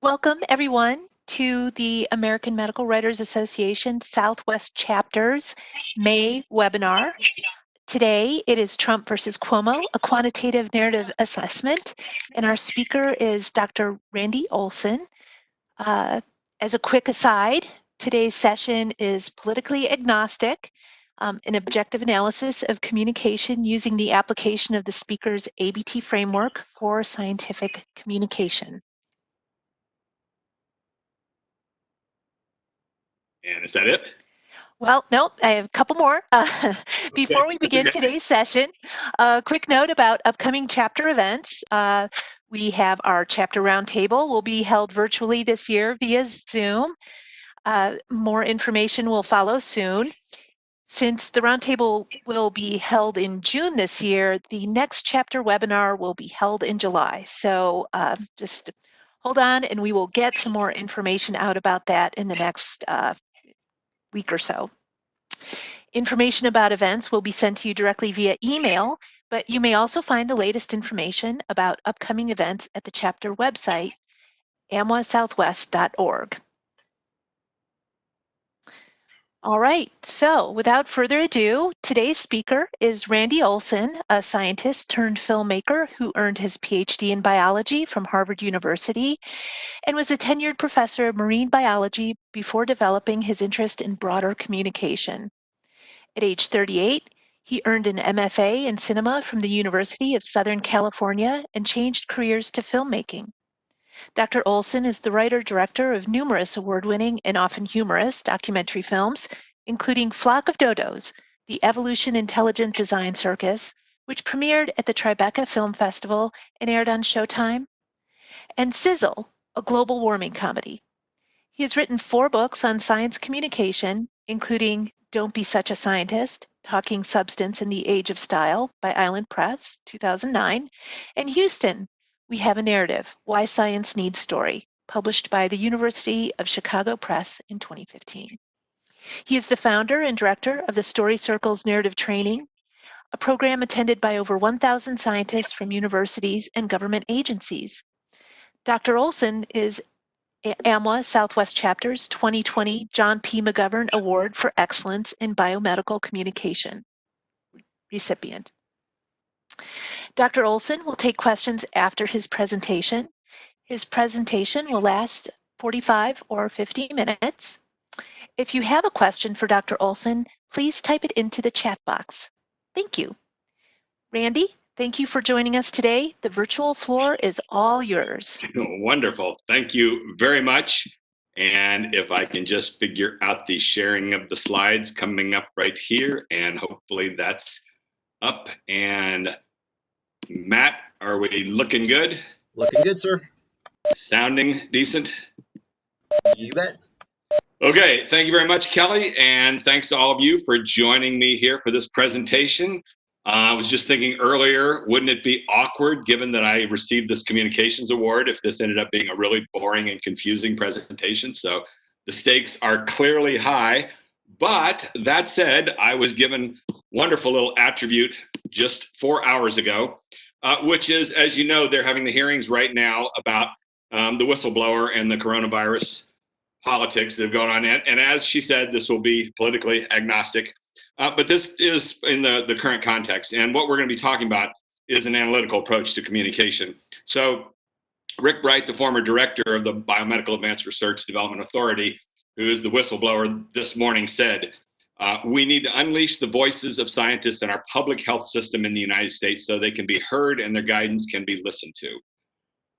Welcome, everyone, to the American Medical Writers Association Southwest Chapter's May webinar. Today, it is Trump versus Cuomo, a quantitative narrative assessment, and our speaker is Dr. Randy Olson. As a quick aside, today's session is politically agnostic, an objective analysis of communication using the application of the speaker's ABT framework for scientific communication. And is that it? Well, no, I have a couple more. Before we begin today's session, a quick note about upcoming chapter events. We have our chapter roundtable will be held virtually this year via Zoom. More information will follow soon. Since the roundtable will be held in June this year, the next chapter webinar will be held in July. So just hold on and we will get some more information out about that in the next week or so. Information about events will be sent to you directly via email, but you may also find the latest information about upcoming events at the chapter website, amwasouthwest.org. All right, so without further ado, today's speaker is Randy Olson, a scientist turned filmmaker who earned his PhD in biology from Harvard University and was a tenured professor of marine biology before developing his interest in broader communication. At age 38, he earned an MFA in cinema from the University of Southern California and changed careers to filmmaking. Dr. Olson is the writer-director of numerous award-winning and often humorous documentary films, including Flock of Dodos, The Evolution Intelligent Design Circus, which premiered at the Tribeca Film Festival and aired on Showtime, and Sizzle, a global warming comedy. He has written 4 books on science communication, including Don't Be Such a Scientist, Talking Substance in the Age of Style by Island Press, 2009, and Houston, We Have a Narrative, Why Science Needs Story, published by the University of Chicago Press in 2015. He is the founder and director of the Story Circles Narrative Training, a program attended by over 1,000 scientists from universities and government agencies. Dr. Olson is AMWA Southwest Chapter's 2020 John P. McGovern Award for Excellence in Biomedical Communication recipient. Dr. Olson will take questions after his presentation. His presentation will last 45 or 50 minutes. If you have a question for Dr. Olson, please type it into the chat box. Thank you. Randy, thank you for joining us today. The virtual floor is all yours. Wonderful. Thank you very much. And if I can just figure out the sharing of the slides coming up right here, and hopefully that's up. And Matt, are we looking good? Looking good, sir. Sounding decent? You bet. Okay, thank you very much, Kelly, and thanks to all of you for joining me here for this presentation. I was just thinking earlier, wouldn't it be awkward, given that I received this communications award, if this ended up being a really boring and confusing presentation? So the stakes are clearly high, but that said, I was given wonderful little attribute just 4 hours ago, which is, as you know, they're having the hearings right now about the whistleblower and the coronavirus politics that have gone on. And as she said, this will be politically agnostic. But this is in the current context. And what we're going to be talking about is an analytical approach to communication. So Rick Bright, the former director of the Biomedical Advanced Research Development Authority, who is the whistleblower this morning, said, we need to unleash the voices of scientists in our public health system in the United States so they can be heard and their guidance can be listened to.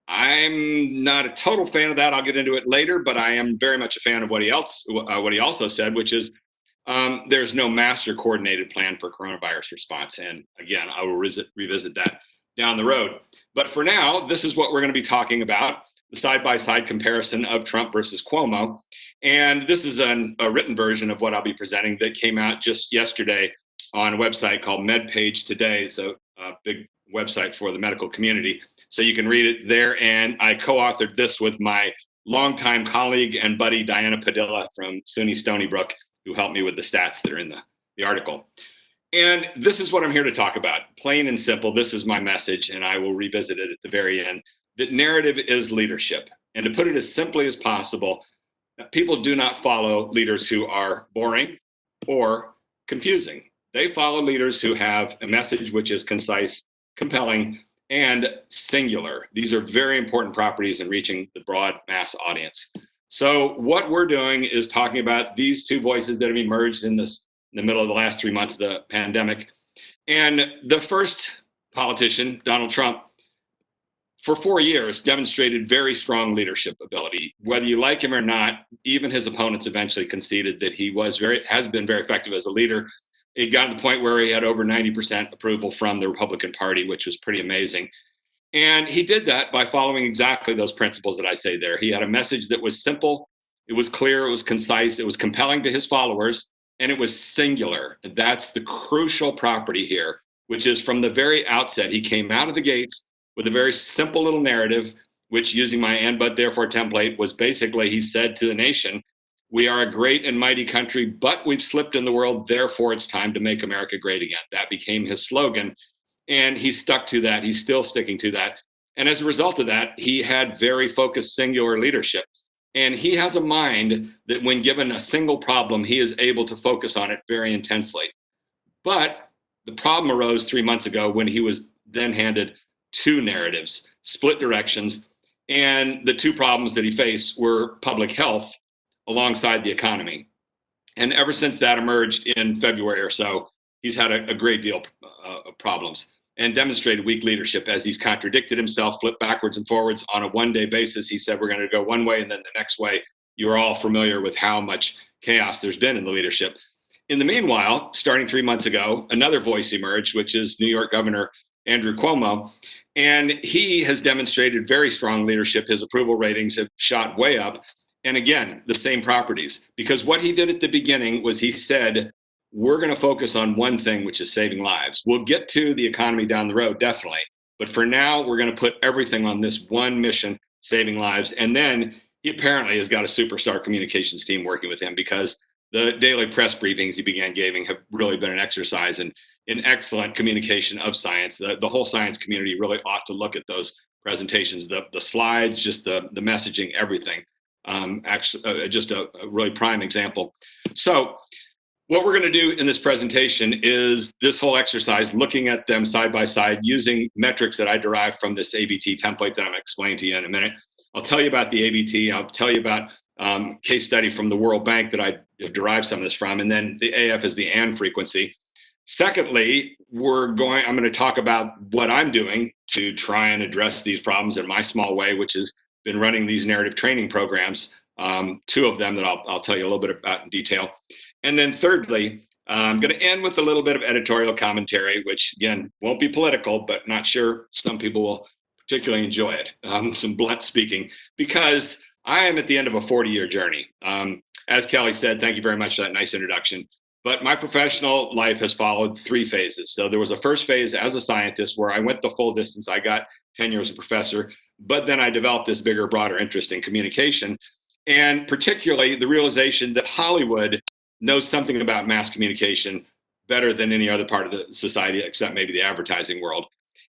I'm not a total fan of that. I'll get into it later, but I am very much a fan of what he also said, which is there's no master coordinated plan for coronavirus response. And again, I will revisit that down the road. But for now, this is what we're going to be talking about, the side-by-side comparison of Trump versus Cuomo. And this is a written version of what I'll be presenting that came out just yesterday on a website called MedPage Today. It's a big website for the medical community. So you can read it there. And I co-authored this with my longtime colleague and buddy, Diana Padilla from SUNY Stony Brook, who helped me with the stats that are in the article. And this is what I'm here to talk about. Plain and simple, this is my message, and I will revisit it at the very end, that narrative is leadership. And to put it as simply as possible, people do not follow leaders who are boring or confusing. They follow leaders who have a message which is concise, compelling, and singular. These are very important properties in reaching the broad mass audience. So what we're doing is talking about these two voices that have emerged in the middle of the last 3 months of the pandemic. And the first politician, Donald Trump, for 4 years demonstrated very strong leadership ability. Whether you like him or not, even his opponents eventually conceded that he has been very effective as a leader. It got to the point where he had over 90% approval from the Republican Party, which was pretty amazing. And he did that by following exactly those principles that I say there. He had a message that was simple, it was clear, it was concise, it was compelling to his followers, and it was singular. That's the crucial property here, which is from the very outset, he came out of the gates with a very simple little narrative, which, using my and but therefore template, was basically, he said to the nation, we are a great and mighty country, but we've slipped in the world, therefore it's time to make America great again. That became his slogan. And he stuck to that. He's still sticking to that. And as a result of that, he had very focused, singular leadership. And he has a mind that when given a single problem, he is able to focus on it very intensely. But the problem arose 3 months ago when he was then handed two narratives, split directions. And the two problems that he faced were public health alongside the economy. And ever since that emerged in February or so, he's had a great deal of problems and demonstrated weak leadership as he's contradicted himself, flipped backwards and forwards on a one-day basis. He said, we're going to go one way and then the next way. You're all familiar with how much chaos there's been in the leadership. In the meanwhile, starting 3 months ago, another voice emerged, which is New York Governor Andrew Cuomo. And he has demonstrated very strong leadership. His approval ratings have shot way up. And again, the same properties, because what he did at the beginning was he said, we're going to focus on one thing, which is saving lives. We'll get to the economy down the road, definitely. But for now, we're going to put everything on this one mission, saving lives. And then he apparently has got a superstar communications team working with him, because the daily press briefings he began giving have really been an exercise in excellent communication of science. The whole science community really ought to look at those presentations, the slides, just the messaging, everything. Just a really prime example. So what we're going to do in this presentation is this whole exercise, looking at them side by side using metrics that I derived from this ABT template that I'm going to explain to you in a minute. I'll tell you about the ABT. I'll tell you about case study from the World Bank that I derived some of this from, and then the AF is the AND frequency. Secondly, I'm going to talk about what I'm doing to try and address these problems in my small way, which has been running these narrative training programs, two of them that I'll tell you a little bit about in detail. And then thirdly, I'm going to end with a little bit of editorial commentary, which again, won't be political, but not sure some people will particularly enjoy it. Some blunt speaking, because I am at the end of a 40-year journey. As Kelly said, thank you very much for that nice introduction. But my professional life has followed three phases. So there was a first phase as a scientist where I went the full distance. I got tenure as a professor, but then I developed this bigger, broader interest in communication, and particularly the realization that Hollywood knows something about mass communication better than any other part of the society, except maybe the advertising world,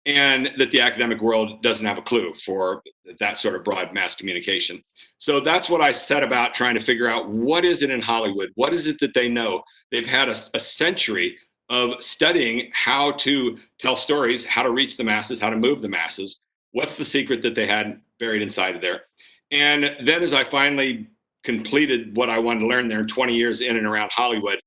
and that the academic world doesn't have a clue for that sort of broad mass communication. So that's what I set about trying to figure out. What is it in Hollywood? What is it that they know? They've had a century of studying how to tell stories, how to reach the masses, how to move the masses. What's the secret that they had buried inside of there? And then as I finally completed what I wanted to learn there, 20 years in and around Hollywood,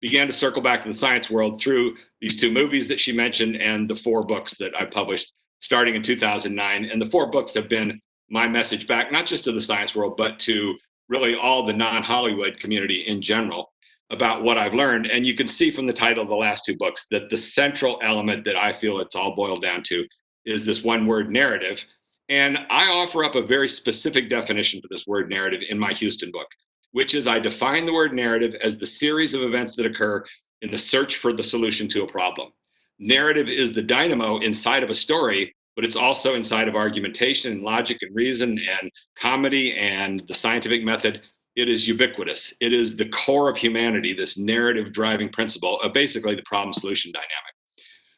began to circle back to the science world through these two movies that she mentioned and the 4 books that I published starting in 2009. And the 4 books have been my message back, not just to the science world, but to really all the non-Hollywood community in general about what I've learned. And you can see from the title of the last 2 books that the central element that I feel it's all boiled down to is this one word, narrative. And I offer up a very specific definition for this word narrative in my Houston book, which is I define the word narrative as the series of events that occur in the search for the solution to a problem. Narrative is the dynamo inside of a story, but it's also inside of argumentation and logic and reason and comedy and the scientific method. It is ubiquitous. It is the core of humanity, this narrative driving principle of basically the problem-solution dynamic.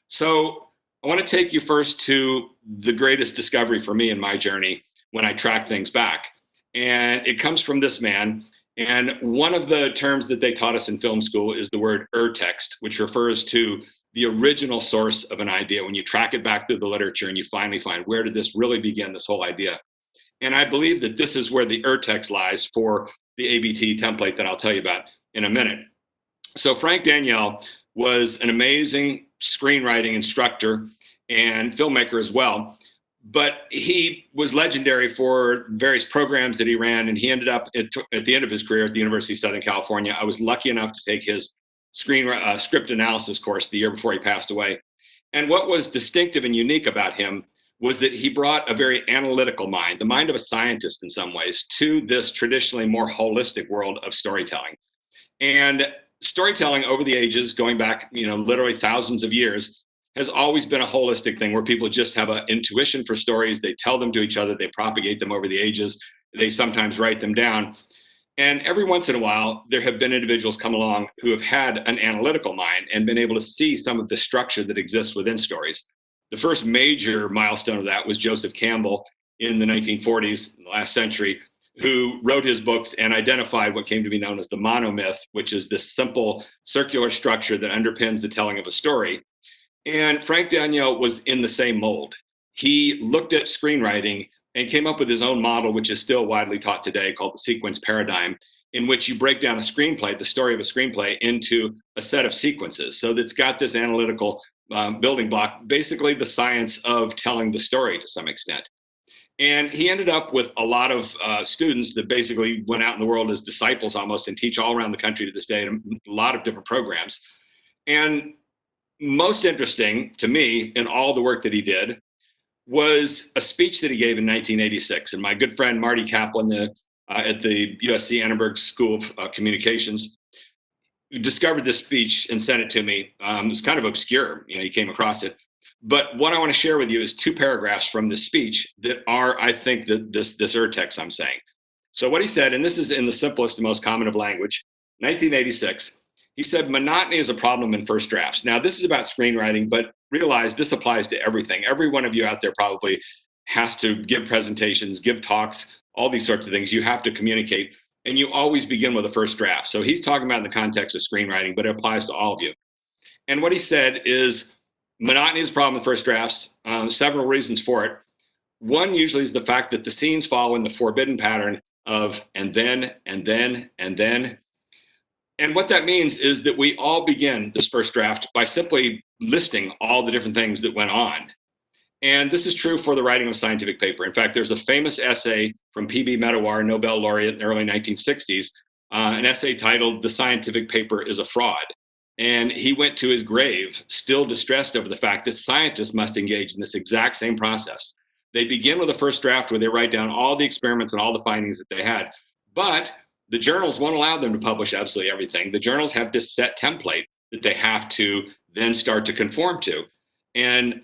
So I want to take you first to the greatest discovery for me in my journey when I track things back. And it comes from this man. And one of the terms that they taught us in film school is the word urtext, which refers to the original source of an idea. When you track it back through the literature and you finally find, where did this really begin, this whole idea? And I believe that this is where the urtext lies for the ABT template that I'll tell you about in a minute. So Frank Daniel was an amazing screenwriting instructor and filmmaker as well. But he was legendary for various programs that he ran, and he ended up at the end of his career at the University of Southern California. I was lucky enough to take his script analysis course the year before he passed away. And what was distinctive and unique about him was that he brought a very analytical mind, the mind of a scientist in some ways, to this traditionally more holistic world of storytelling. And storytelling over the ages, going back, literally thousands of years, has always been a holistic thing where people just have an intuition for stories. They tell them to each other. They propagate them over the ages. They sometimes write them down. And every once in a while, there have been individuals come along who have had an analytical mind and been able to see some of the structure that exists within stories. The first major milestone of that was Joseph Campbell in the 1940s, in the last century, who wrote his books and identified what came to be known as the monomyth, which is this simple circular structure that underpins the telling of a story. And Frank Daniel was in the same mold. He looked at screenwriting and came up with his own model, which is still widely taught today, called the sequence paradigm, in which you break down a screenplay, the story of a screenplay, into a set of sequences. So that's got this analytical building block, basically the science of telling the story to some extent. And he ended up with a lot of students that basically went out in the world as disciples almost and teach all around the country to this day in a lot of different programs. And most interesting to me in all the work that he did was a speech that he gave in 1986. And my good friend Marty Kaplan at the USC Annenberg School of Communications discovered this speech and sent it to me. It was kind of obscure, he came across it. But what I want to share with you is 2 paragraphs from this speech that are, I think, this urtext I'm saying. So what he said, and this is in the simplest and most common of language, 1986, he said, monotony is a problem in first drafts. Now, this is about screenwriting, but realize this applies to everything. Every one of you out there probably has to give presentations, give talks, all these sorts of things. You have to communicate, and you always begin with a first draft. So he's talking about in the context of screenwriting, but it applies to all of you. And what he said is, monotony is a problem with first drafts. Several reasons for it. One usually is the fact that the scenes follow in the forbidden pattern of and then, and then, and then. And what that means is that we all begin this first draft by simply listing all the different things that went on. And this is true for the writing of a scientific paper. In fact, there's a famous essay from P.B. Medawar, Nobel laureate in the early 1960s, an essay titled "The Scientific Paper is a Fraud." And he went to his grave still distressed over the fact that scientists must engage in this exact same process. They begin with a first draft where they write down all the experiments and all the findings that they had. But the journals won't allow them to publish absolutely everything. The journals have this set template that they have to then start to conform to. And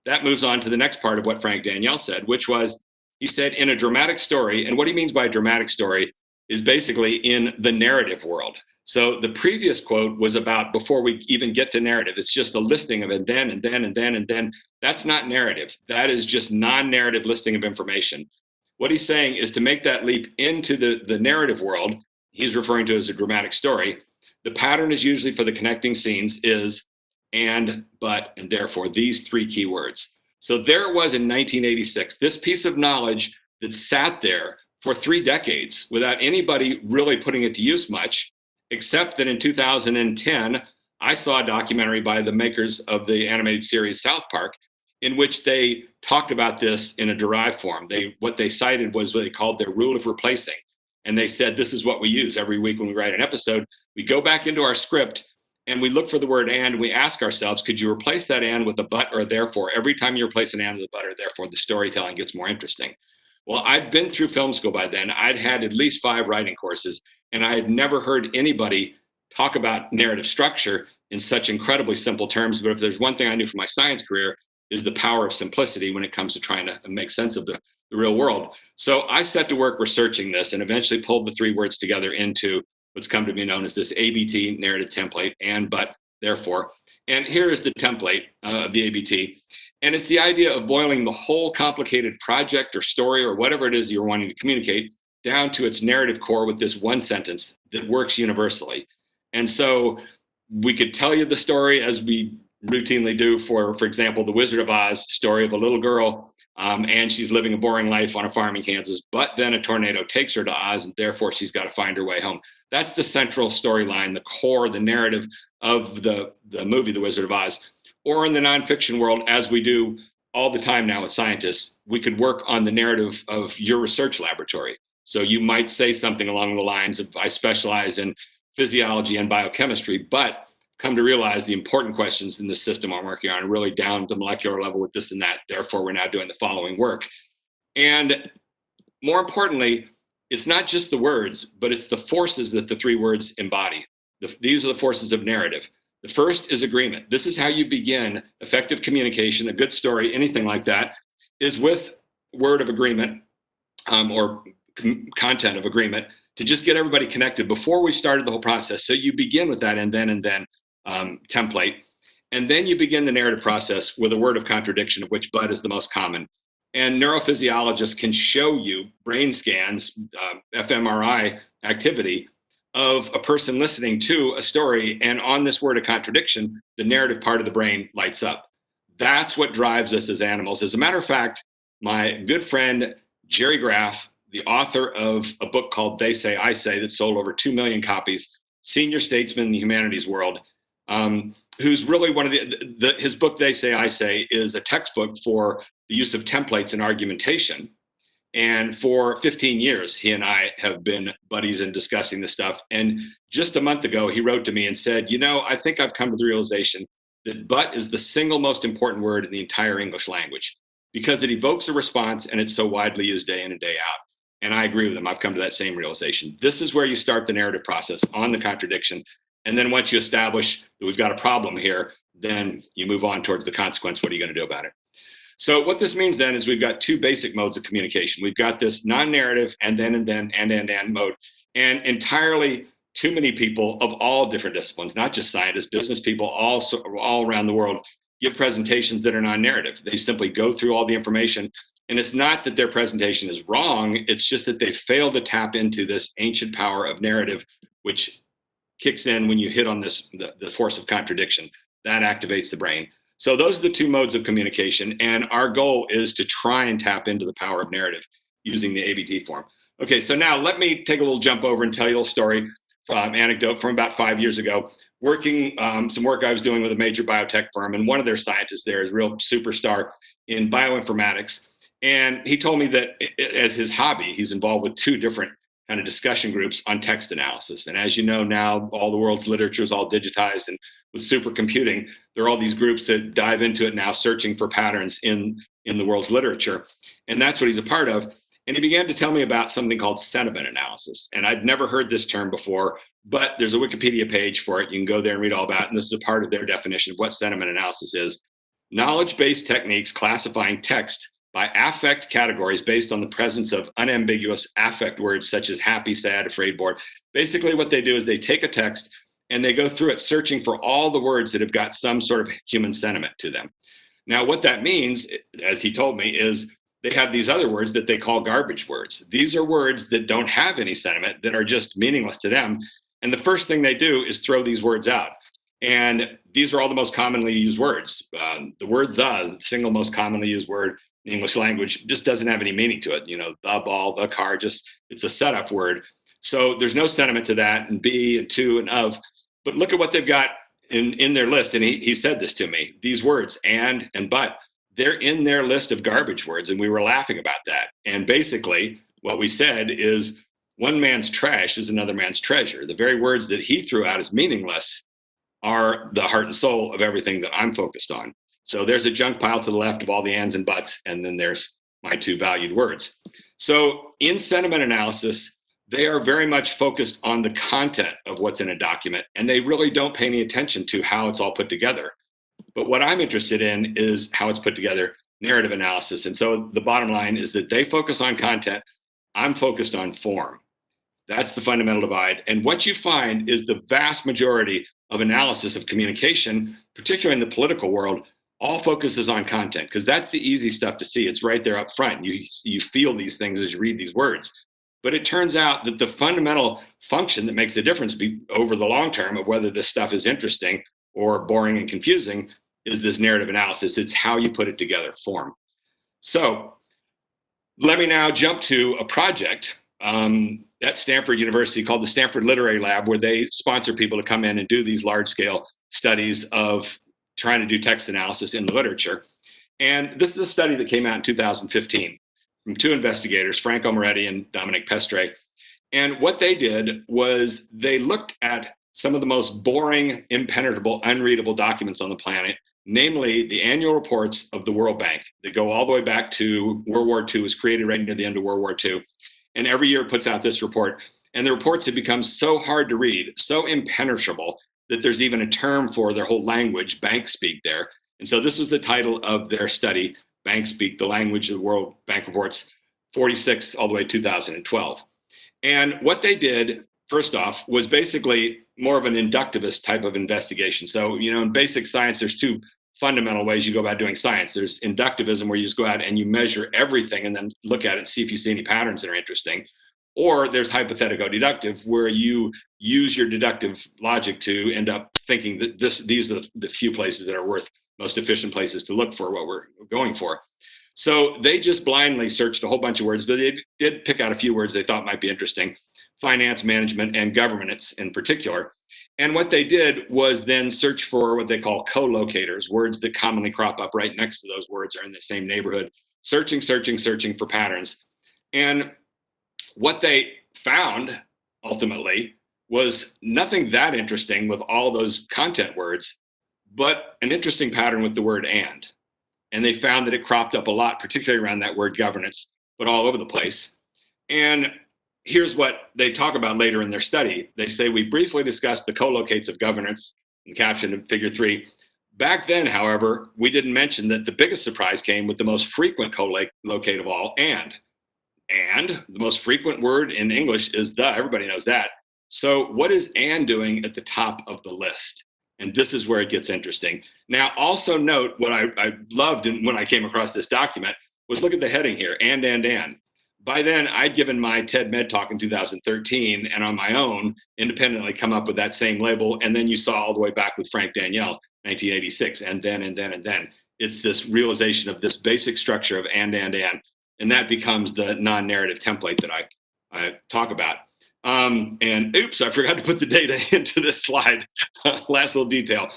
that moves on to the next part of what Frank Daniel said, which was, he said, in a dramatic story, and what he means by a dramatic story is basically in the narrative world. So the previous quote was about before we even get to narrative. It's just a listing of and then, and then, and then, and then. That's not narrative. That is just non-narrative listing of information. What he's saying is to make that leap into the narrative world, he's referring to as a dramatic story. The pattern is usually for the connecting scenes is and, but, and therefore, these 3 key words. So there it was in 1986, this piece of knowledge that sat there for 3 decades without anybody really putting it to use much, except that in 2010, I saw a documentary by the makers of the animated series South Park, in which they talked about this in a derived form. What they cited was what they called their rule of replacing. And they said, this is what we use every week when we write an episode. We go back into our script and we look for the word and we ask ourselves, could you replace that and with a but or a therefore? Every time you replace an and with a but or therefore, the storytelling gets more interesting. Well, I'd been through film school by then. I'd had at least 5 writing courses, and I had never heard anybody talk about narrative structure in such incredibly simple terms. But if there's one thing I knew from my science career, is the power of simplicity when it comes to trying to make sense of the real world. So I set to work researching this and eventually pulled the 3 words together into what's come to be known as this ABT narrative template, and, but, therefore. And here is the template of the ABT. And it's the idea of boiling the whole complicated project or story or whatever it is you're wanting to communicate down to its narrative core with this one sentence that works universally. And so we could tell you the story as we routinely do for example, the Wizard of Oz story of a little girl, and she's living a boring life on a farm in Kansas, but then a tornado takes her to Oz, and therefore she's got to find her way home. That's the central storyline, the core, the narrative of the movie, The Wizard of Oz. Or in the nonfiction world, as we do all the time now with scientists, we could work on the narrative of your research laboratory. So you might say something along the lines of, I specialize in physiology and biochemistry, but come to realize the important questions in the system I'm working on are really down to molecular level with this and that. Therefore, we're now doing the following work. And more importantly, it's not just the words, but it's the forces that the three words embody. These are the forces of narrative. The first is agreement. This is how you begin effective communication, a good story, anything like that, is with word of agreement or content of agreement to just get everybody connected before we started the whole process. So you begin with that and then template. And then you begin the narrative process with a word of contradiction, of which but is the most common. And neurophysiologists can show you brain scans, fMRI activity of a person listening to a story, and on this word of contradiction, the narrative part of the brain lights up. That's what drives us as animals. As a matter of fact, my good friend Jerry Graff, the author of a book called They Say, I Say, that sold over 2 million copies, senior statesman in the humanities world, who's really one of his book, They Say, I Say, is a textbook for the use of templates in argumentation. And for 15 years, he and I have been buddies in discussing this stuff. And just a month ago, he wrote to me and said, I think I've come to the realization that but is the single most important word in the entire English language because it evokes a response and it's so widely used day in and day out. And I agree with him. I've come to that same realization. This is where you start the narrative process on the contradiction. And then once you establish that we've got a problem here, then you move on towards the consequence. What are you going to do about it? So what this means then is we've got two basic modes of communication. We've got this non-narrative and mode, and entirely too many people of all different disciplines, not just scientists, business people, all around the world, give presentations that are non-narrative. They simply go through all the information, and it's not that their presentation is wrong. It's just that they fail to tap into this ancient power of narrative, which kicks in when you hit on this, the force of contradiction. That activates the brain. So those are the two modes of communication. And our goal is to try and tap into the power of narrative using the ABT form. Okay, so now let me take a little jump over and tell you a little story, anecdote from about 5 years ago, working some work I was doing with a major biotech firm. And one of their scientists there is a real superstar in bioinformatics. And he told me that as his hobby, he's involved with two different kind of discussion groups on text analysis. And as you know, now all the world's literature is all digitized, and with supercomputing, there are all these groups that dive into it now, searching for patterns in the world's literature. And that's what he's a part of. And he began to tell me about something called sentiment analysis. And I'd never heard this term before, but there's a Wikipedia page for it. You can go there and read all about it. And this is a part of their definition of what sentiment analysis is. Knowledge-based techniques classifying text by affect categories based on the presence of unambiguous affect words such as happy, sad, afraid, bored. Basically what they do is they take a text and they go through it searching for all the words that have got some sort of human sentiment to them. Now, what that means, as he told me, is they have these other words that they call garbage words. These are words that don't have any sentiment, that are just meaningless to them. And the first thing they do is throw these words out. And these are all the most commonly used words. The word the single most commonly used word in the English language, just doesn't have any meaning to it. The ball, the car, it's a setup word. So there's no sentiment to that, and be and to and of. But look at what they've got in their list. And he said this to me, these words, and but, they're in their list of garbage words. And we were laughing about that. And basically what we said is one man's trash is another man's treasure. The very words that he threw out as meaningless are the heart and soul of everything that I'm focused on. So there's a junk pile to the left of all the ands and buts, and then there's my two valued words. So in sentiment analysis, they are very much focused on the content of what's in a document, and they really don't pay any attention to how it's all put together. But what I'm interested in is how it's put together, narrative analysis. And so the bottom line is that they focus on content. I'm focused on form. That's the fundamental divide. And what you find is the vast majority of analysis of communication, particularly in the political world, all focuses on content because that's the easy stuff to see. It's right there up front. You feel these things as you read these words. But it turns out that the fundamental function that makes a difference over the long term of whether this stuff is interesting or boring and confusing is this narrative analysis. It's how you put it together, form. So let me now jump to a project at Stanford University called the Stanford Literary Lab, where they sponsor people to come in and do these large-scale studies of trying to do text analysis in the literature. And this is a study that came out in 2015 from two investigators, Franco Moretti and Dominic Pestre. And what they did was they looked at some of the most boring, impenetrable, unreadable documents on the planet, namely the annual reports of the World Bank that go all the way back to World War II, was created right near the end of World War II. And every year it puts out this report. And the reports have become so hard to read, so impenetrable, that there's even a term for their whole language, bank speak there. And so this was the title of their study, Bank Speak, the language of the World Bank reports, 46 all the way to 2012. And what they did, first off, was basically more of an inductivist type of investigation. So, in basic science, there's two fundamental ways you go about doing science. There's inductivism, where you just go out and you measure everything and then look at it and see if you see any patterns that are interesting. Or there's hypothetico-deductive, where you use your deductive logic to end up thinking that these are the few places that are most efficient places to look for what we're going for. So they just blindly searched a whole bunch of words, but they did pick out a few words they thought might be interesting: finance, management, and governance in particular. And what they did was then search for what they call co-locators, words that commonly crop up right next to those words, are in the same neighborhood, searching for patterns. And what they found ultimately was nothing that interesting with all those content words, but an interesting pattern with the word and. And they found that it cropped up a lot, particularly around that word governance, but all over the place. And here's what they talk about later in their study. They say, we briefly discussed the co-locates of governance, and captioned in figure 3. Back then, however, we didn't mention that the biggest surprise came with the most frequent co-locate of all, and. And the most frequent word in English is the. Everybody knows that. So what is and doing at the top of the list? And this is where it gets interesting. Now, also note what I loved when I came across this document was look at the heading here, and. By then, I'd given my TED Med talk in 2013, and on my own, independently come up with that same label. And then you saw all the way back with Frank Daniel, 1986, and then. It's this realization of this basic structure of and. And that becomes the non-narrative template that I talk about. And oops, I forgot to put the data into this slide. Last little detail.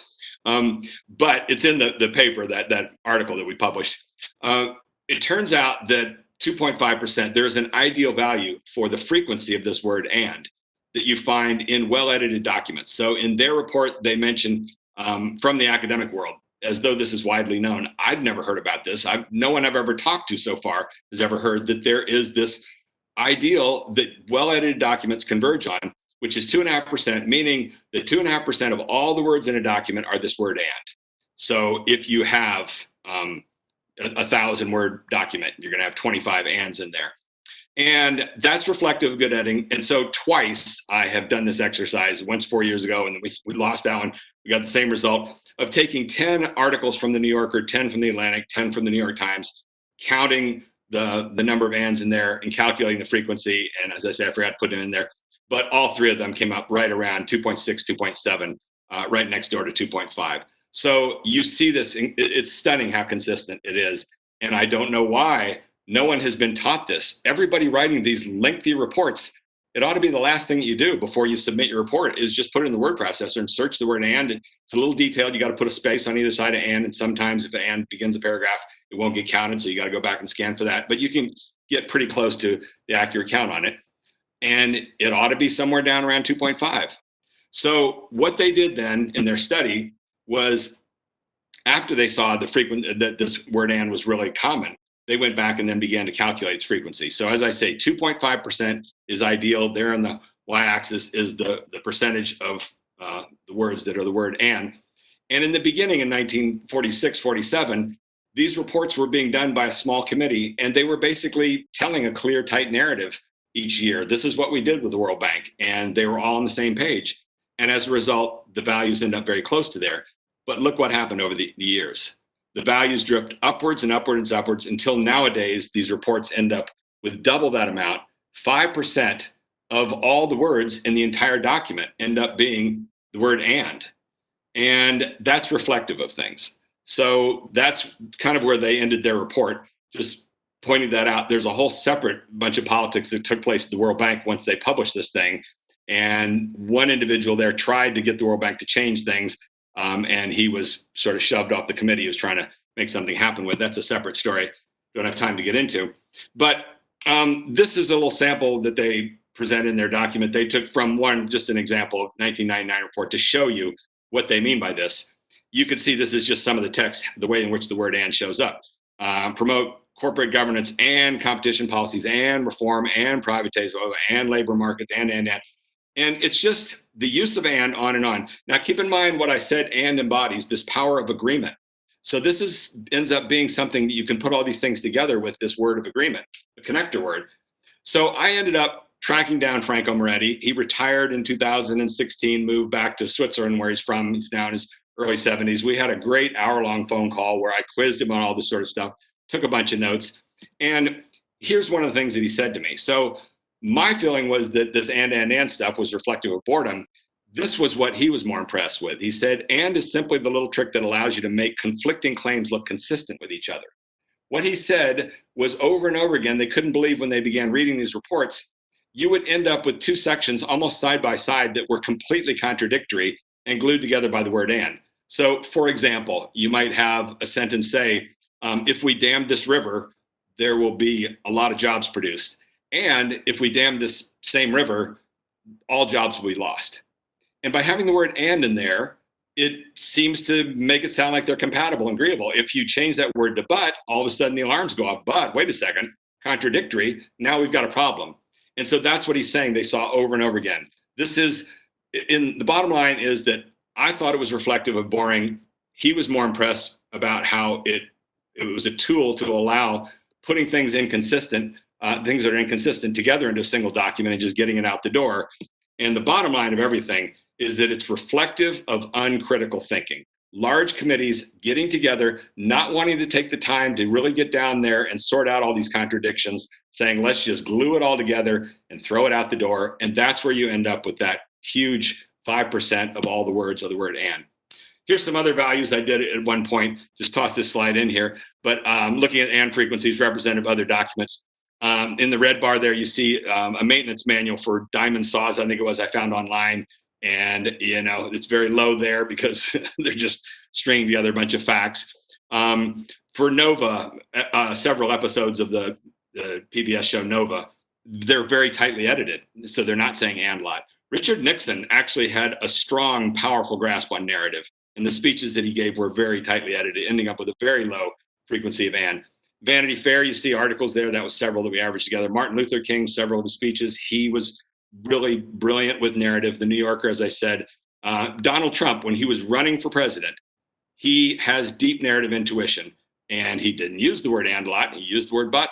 But it's in the paper, that article that we published. It turns out that 2.5%, there is an ideal value for the frequency of this word and that you find in well-edited documents. So in their report, they mention from the academic world, as though this is widely known. I'd never heard about this. No one I've ever talked to so far has ever heard that there is this ideal that well-edited documents converge on, which is 2.5%, meaning that 2.5% of all the words in a document are this word and. So if you have a 1,000-word document, you're going to have 25 ands in there. And that's reflective of good editing. And so twice I have done this exercise, once 4 years ago, and we lost that one. We got the same result of taking 10 articles from the New Yorker, 10 from the Atlantic, 10 from the New York Times, counting the number of ands in there and calculating the frequency. And as I said, I forgot to put it in there, but all three of them came up right around 2.6, 2.7, right next door to 2.5. So you see this, it's stunning how consistent it is. And I don't know why no one has been taught this. Everybody writing these lengthy reports, it ought to be the last thing that you do before you submit your report is just put it in the word processor and search the word and. It's a little detailed. You got to put a space on either side of and sometimes if and begins a paragraph, it won't get counted. So you got to go back and scan for that. But you can get pretty close to the accurate count on it. And it ought to be somewhere down around 2.5. So what they did then in their study was, after they saw that this word and was really common, they went back and then began to calculate its frequency. So as I say, 2.5% is ideal. There on the y-axis is the percentage of the words that are the word and. And in the beginning in 1946, 47, these reports were being done by a small committee, and they were basically telling a clear, tight narrative each year. This is what we did with the World Bank, and they were all on the same page. And as a result, the values end up very close to there. But look what happened over the years. the values drift upwards and upwards and upwards until nowadays these reports end up with double that amount. 5% of all the words in the entire document end up being the word and that's reflective of things. So that's kind of where they ended their report, just pointing that out. There's a whole separate bunch of politics that took place at the World Bank once they published this thing. And one individual there tried to get the World Bank to change things, and he was sort of shoved off the committee. He was trying to make something happen with. That's a separate story. Don't have time to get into. But this is a little sample that they present in their document. They took from just an example, 1999 report to show you what they mean by this. You can see this is just some of the text, the way in which the word and shows up. Promote corporate governance and competition policies and reform and privatization and labor markets and it's just the use of and on and on. Now keep in mind what I said and embodies this power of agreement. So this ends up being something that you can put all these things together with this word of agreement, the connector word. So I ended up tracking down Franco Moretti. He retired in 2016, moved back to Switzerland where he's from. He's now in his early 70s. We had a great hour-long phone call where I quizzed him on all this sort of stuff, took a bunch of notes. And here's one of the things that he said to me. So my feeling was that this and stuff was reflective of boredom. This was what he was more impressed with. He said, and is simply the little trick that allows you to make conflicting claims look consistent with each other. What he said was over and over again, they couldn't believe when they began reading these reports, you would end up with two sections almost side by side that were completely contradictory and glued together by the word and. So for example, you might have a sentence say, if we dam this river, there will be a lot of jobs produced. And if we dam this same river, all jobs will be lost. And by having the word and in there, it seems to make it sound like they're compatible and agreeable. If you change that word to but, all of a sudden the alarms go off. But wait a second, contradictory, now we've got a problem. And so that's what he's saying they saw over and over again. The bottom line is that I thought it was reflective of boring. He was more impressed about how it was a tool to allow putting things inconsistent, things that are inconsistent together into a single document and just getting it out the door. And the bottom line of everything is that it's reflective of uncritical thinking. Large committees getting together, not wanting to take the time to really get down there and sort out all these contradictions, saying, let's just glue it all together and throw it out the door. And that's where you end up with that huge 5% of all the words of the word and. Here's some other values I did at one point, just toss this slide in here, but looking at and frequencies representative of other documents. In the red bar there, you see a maintenance manual for diamond saws, I think it was, I found online. And, it's very low there because they're just stringing together a bunch of facts. For Nova, several episodes of the PBS show Nova, they're very tightly edited. So they're not saying and a lot. Richard Nixon actually had a strong, powerful grasp on narrative. And the speeches that he gave were very tightly edited, ending up with a very low frequency of and. Vanity Fair, you see articles there. That was several that we averaged together. Martin Luther King, several of his speeches. He was really brilliant with narrative. The New Yorker, as I said. Donald Trump, when he was running for president, he has deep narrative intuition. And he didn't use the word and a lot. He used the word but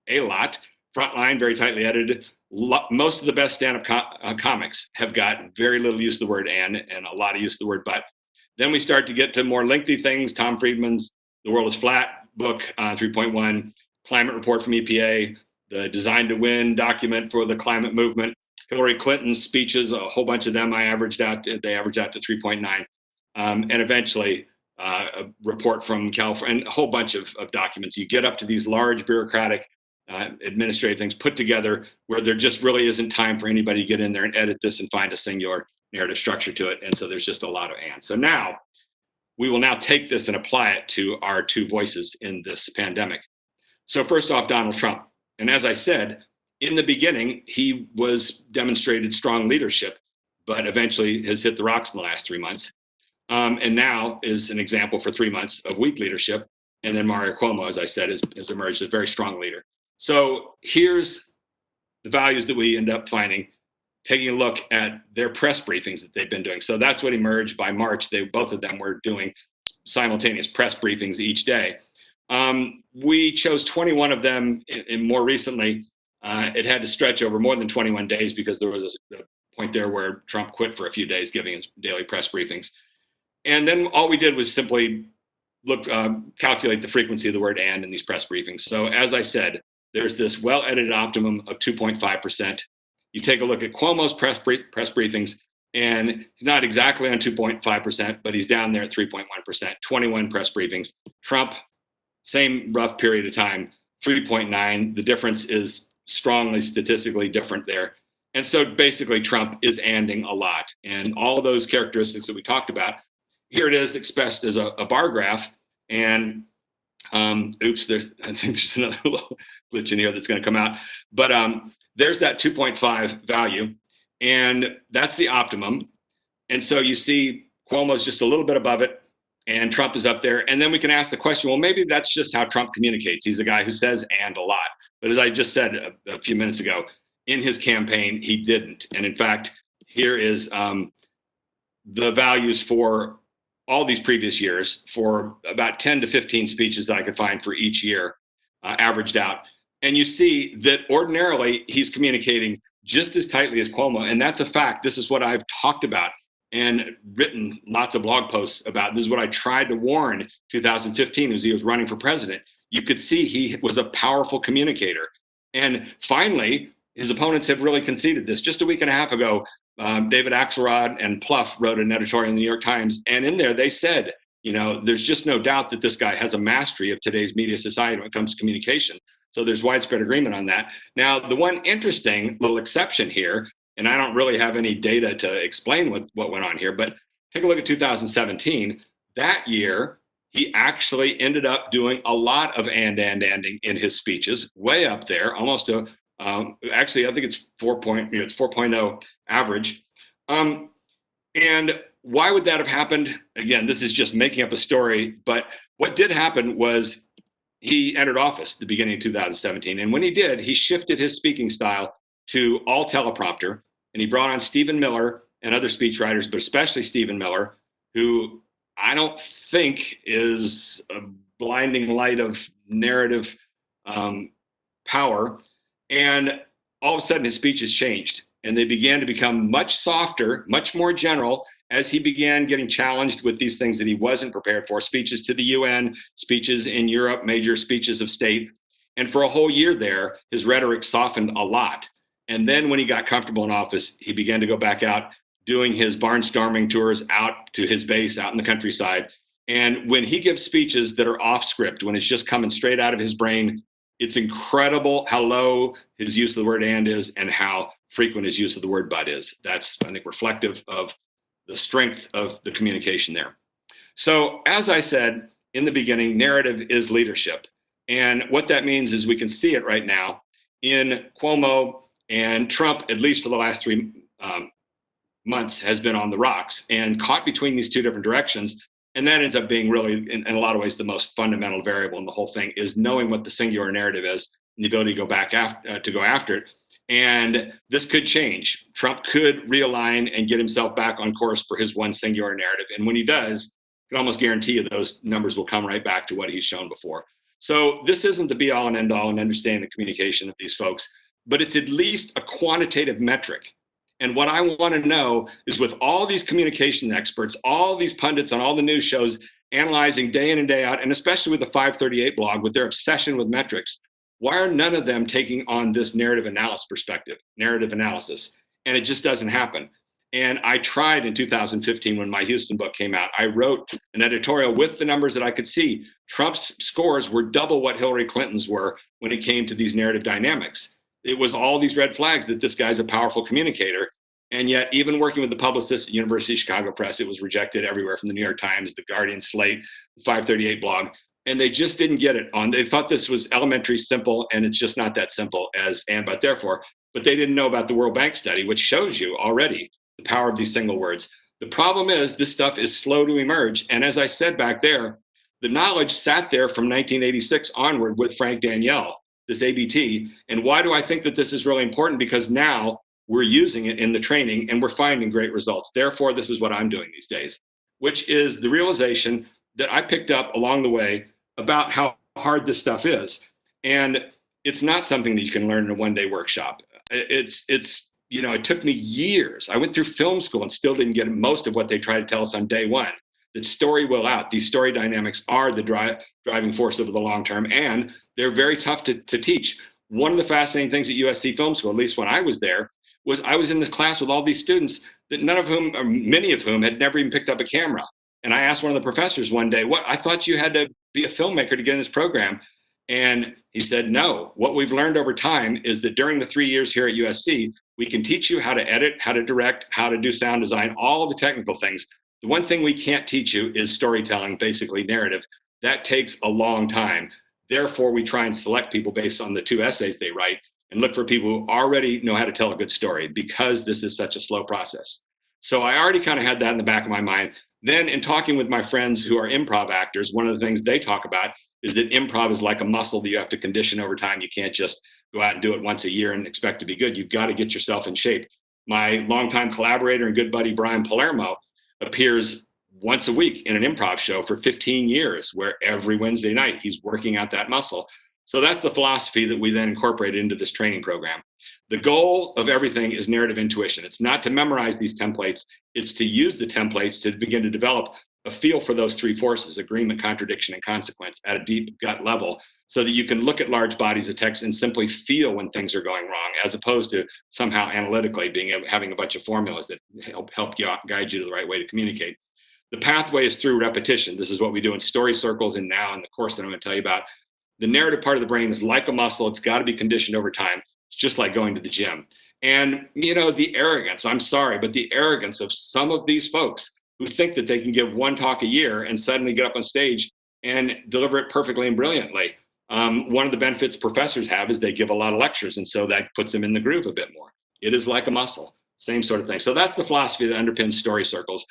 a lot. Frontline, very tightly edited. Most of the best stand-up comics have got very little use of the word and a lot of use of the word but. Then we start to get to more lengthy things. Tom Friedman's The World is Flat book, 3.1, climate report from EPA, the Design to Win document for the climate movement, Hillary Clinton's speeches, a whole bunch of them they averaged out to 3.9. And eventually a report from California, and a whole bunch of documents. You get up to these large bureaucratic administrative things put together where there just really isn't time for anybody to get in there and edit this and find a singular narrative structure to it. And so there's just a lot of and. So now we will now take this and apply it to our two voices in this pandemic. So first off, Donald Trump. And as I said, in the beginning, he demonstrated strong leadership, but eventually has hit the rocks in the last 3 months. And now is an example for 3 months of weak leadership. And then Mario Cuomo, as I said, has emerged as a very strong leader. So here's the values that we end up finding, taking a look at their press briefings that they've been doing. So that's what emerged by March. Both of them were doing simultaneous press briefings each day. We chose 21 of them and more recently. It had to stretch over more than 21 days because there was a point there where Trump quit for a few days giving his daily press briefings. And then all we did was simply calculate the frequency of the word "and" in these press briefings. So as I said, there's this well-edited optimum of 2.5%. You take a look at Cuomo's press briefings, and he's not exactly on 2.5%, but he's down there at 3.1%, 21 press briefings. Trump, same rough period of time, 3.9. The difference is strongly statistically different there. And so basically Trump is anding a lot. And all of those characteristics that we talked about, here it is expressed as a bar graph. And I think there's another little glitch in here that's going to come out. But there's that 2.5 value, and that's the optimum. And so you see Cuomo's just a little bit above it, and Trump is up there. And then we can ask the question, well, maybe that's just how Trump communicates. He's a guy who says "and" a lot. But as I just said a few minutes ago, in his campaign, he didn't. And in fact, here is the values for all these previous years for about 10 to 15 speeches that I could find for each year, averaged out. And you see that ordinarily he's communicating just as tightly as Cuomo. And that's a fact. This is what I've talked about and written lots of blog posts about. This is what I tried to warn 2015 as he was running for president. You could see he was a powerful communicator. And finally, his opponents have really conceded this. Just a week and a half ago, David Axelrod and Plouffe wrote an editorial in the New York Times, and in there they said, there's just no doubt that this guy has a mastery of today's media society when it comes to communication. So there's widespread agreement on that. Now, the one interesting little exception here, and I don't really have any data to explain what went on here, but take a look at 2017. That year, he actually ended up doing a lot of anding in his speeches, way up there, almost to actually, I think it's 4.0 average. And why would that have happened? Again, this is just making up a story, but what did happen was he entered office at the beginning of 2017. And when he did, he shifted his speaking style to all teleprompter, and he brought on Stephen Miller and other speechwriters, but especially Stephen Miller, who I don't think is a blinding light of narrative power. And all of a sudden his speeches changed, and they began to become much softer, much more general, as he began getting challenged with these things that he wasn't prepared for, speeches to the UN, speeches in Europe, major speeches of state. And for a whole year there, his rhetoric softened a lot. And then when he got comfortable in office, he began to go back out doing his barnstorming tours out to his base out in the countryside. And when he gives speeches that are off script, when it's just coming straight out of his brain, it's incredible how low his use of the word "and" is and how frequent his use of the word "but" is. That's, I think, reflective of the strength of the communication there. So as I said in the beginning, narrative is leadership. And what that means is we can see it right now in Cuomo, and Trump, at least for the last 3 months, has been on the rocks and caught between these two different directions. And that ends up being really, in a lot of ways, the most fundamental variable in the whole thing is knowing what the singular narrative is and the ability to go after it. And this could change. Trump could realign and get himself back on course for his one singular narrative. And when he does, I can almost guarantee you those numbers will come right back to what he's shown before. So this isn't the be all and end all in understanding the communication of these folks, but it's at least a quantitative metric. And what I want to know is, with all these communication experts, all these pundits on all the news shows analyzing day in and day out, and especially with the 538 blog, with their obsession with metrics, why are none of them taking on this narrative analysis? And it just doesn't happen. And I tried in 2015 when my Houston book came out. I wrote an editorial with the numbers that I could see. Trump's scores were double what Hillary Clinton's were when it came to these narrative dynamics. It was all these red flags that this guy's a powerful communicator. And yet, even working with the publicists at University of Chicago Press, it was rejected everywhere, from the New York Times, the Guardian, Slate, the 538 blog. And they just didn't get it on. They thought this was elementary simple, and it's just not that simple as "and," "but," "therefore." But they didn't know about the World Bank study, which shows you already the power of these single words. The problem is this stuff is slow to emerge. And as I said back there, the knowledge sat there from 1986 onward with Frank Daniel, this ABT. And why do I think that this is really important? Because now we're using it in the training and we're finding great results. Therefore, this is what I'm doing these days, which is the realization that I picked up along the way about how hard this stuff is. And it's not something that you can learn in a one-day workshop. It took me years. I went through film school and still didn't get most of what they tried to tell us on day one. that story will out. These story dynamics are the driving force over the long term, and they're very tough to teach. One of the fascinating things at USC Film School, at least when I was there, was I was in this class with all these students that none of whom, or many of whom, had never even picked up a camera. And I asked one of the professors one day, "What? I thought you had to be a filmmaker to get in this program." And he said, "No, what we've learned over time is that during the 3 years here at USC, we can teach you how to edit, how to direct, how to do sound design, all of the technical things. The one thing we can't teach you is storytelling, basically narrative. That takes a long time. Therefore, we try and select people based on the 2 essays they write and look for people who already know how to tell a good story, because this is such a slow process." So I already kind of had that in the back of my mind. Then, in talking with my friends who are improv actors, one of the things they talk about is that improv is like a muscle that you have to condition over time. You can't just go out and do it once a year and expect to be good. You've got to get yourself in shape. My longtime collaborator and good buddy, Brian Palermo, appears once a week in an improv show for 15 years, where every Wednesday night he's working out that muscle. So that's the philosophy that we then incorporated into this training program. The goal of everything is narrative intuition. It's not to memorize these templates, it's to use the templates to begin to develop a feel for those 3 forces: agreement, contradiction, and consequence, at a deep gut level, so that you can look at large bodies of text and simply feel when things are going wrong, as opposed to somehow analytically having a bunch of formulas that help guide you to the right way to communicate. The pathway is through repetition. This is what we do in story circles and now in the course that I'm going to tell you about. The narrative part of the brain is like a muscle. It's got to be conditioned over time. It's just like going to the gym. And, the arrogance, I'm sorry, but the arrogance of some of these folks who think that they can give one talk a year and suddenly get up on stage and deliver it perfectly and brilliantly. One of the benefits professors have is they give a lot of lectures, and so that puts them in the groove a bit more. It is like a muscle, same sort of thing. So that's the philosophy that underpins story circles.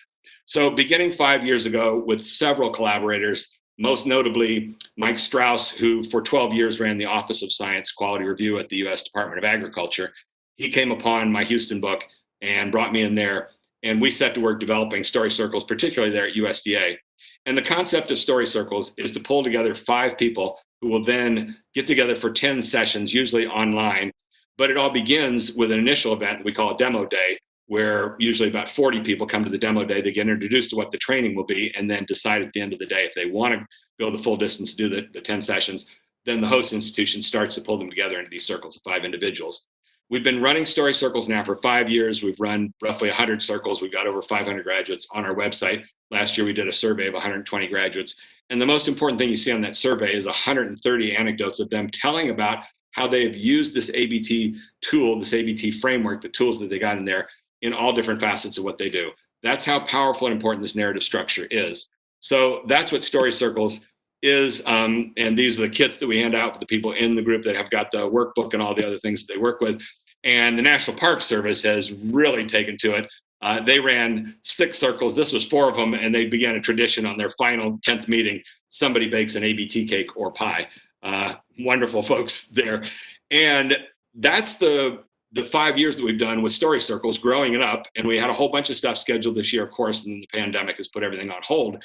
So beginning 5 years ago with several collaborators, most notably Mike Strauss, who for 12 years ran the Office of Science Quality Review at the U.S. Department of Agriculture. He came upon my Houston book and brought me in there, and we set to work developing story circles, particularly there at USDA. And the concept of story circles is to pull together 5 people who will then get together for 10 sessions, usually online. But it all begins with an initial event that we call a demo day, where usually about 40 people come to the demo day. They get introduced to what the training will be, and then decide at the end of the day if they want to go the full distance, do the 10 sessions. Then the host institution starts to pull them together into these circles of 5 individuals. We've been running story circles now for 5 years. We've run roughly 100 circles. We've got over 500 graduates on our website. Last year, we did a survey of 120 graduates. And the most important thing you see on that survey is 130 anecdotes of them telling about how they have used this ABT tool, this ABT framework, the tools that they got in there, in all different facets of what they do. That's how powerful and important this narrative structure is. So that's what story circles is. And these are the kits that we hand out for the people in the group that have got the workbook and all the other things that they work with. And the National Park Service has really taken to it. They ran 6 circles. This was 4 of them, and they began a tradition on their final 10th meeting. Somebody bakes an ABT cake or pie. Wonderful folks there. And that's the 5 years that we've done with story circles, growing it up. And we had a whole bunch of stuff scheduled this year, of course, and the pandemic has put everything on hold.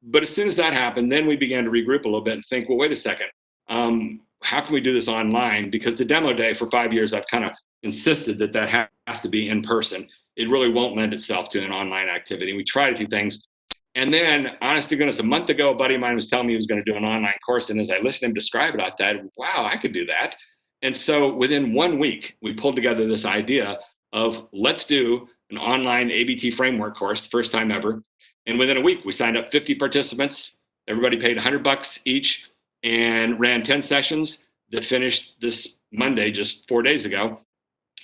But as soon as that happened, then we began to regroup a little bit and think, well, wait a second. How can we do this online? Because the demo day for 5 years, I've kind of insisted that has to be in person. It really won't lend itself to an online activity. We tried a few things. And then, honest to goodness, a month ago, a buddy of mine was telling me he was going to do an online course. And as I listened to him describe it, I thought, wow, I could do that. And so within 1 week, we pulled together this idea of let's do an online ABT framework course, the first time ever. And within a week, we signed up 50 participants. Everybody paid $100 each and ran 10 sessions that finished this Monday, just 4 days ago.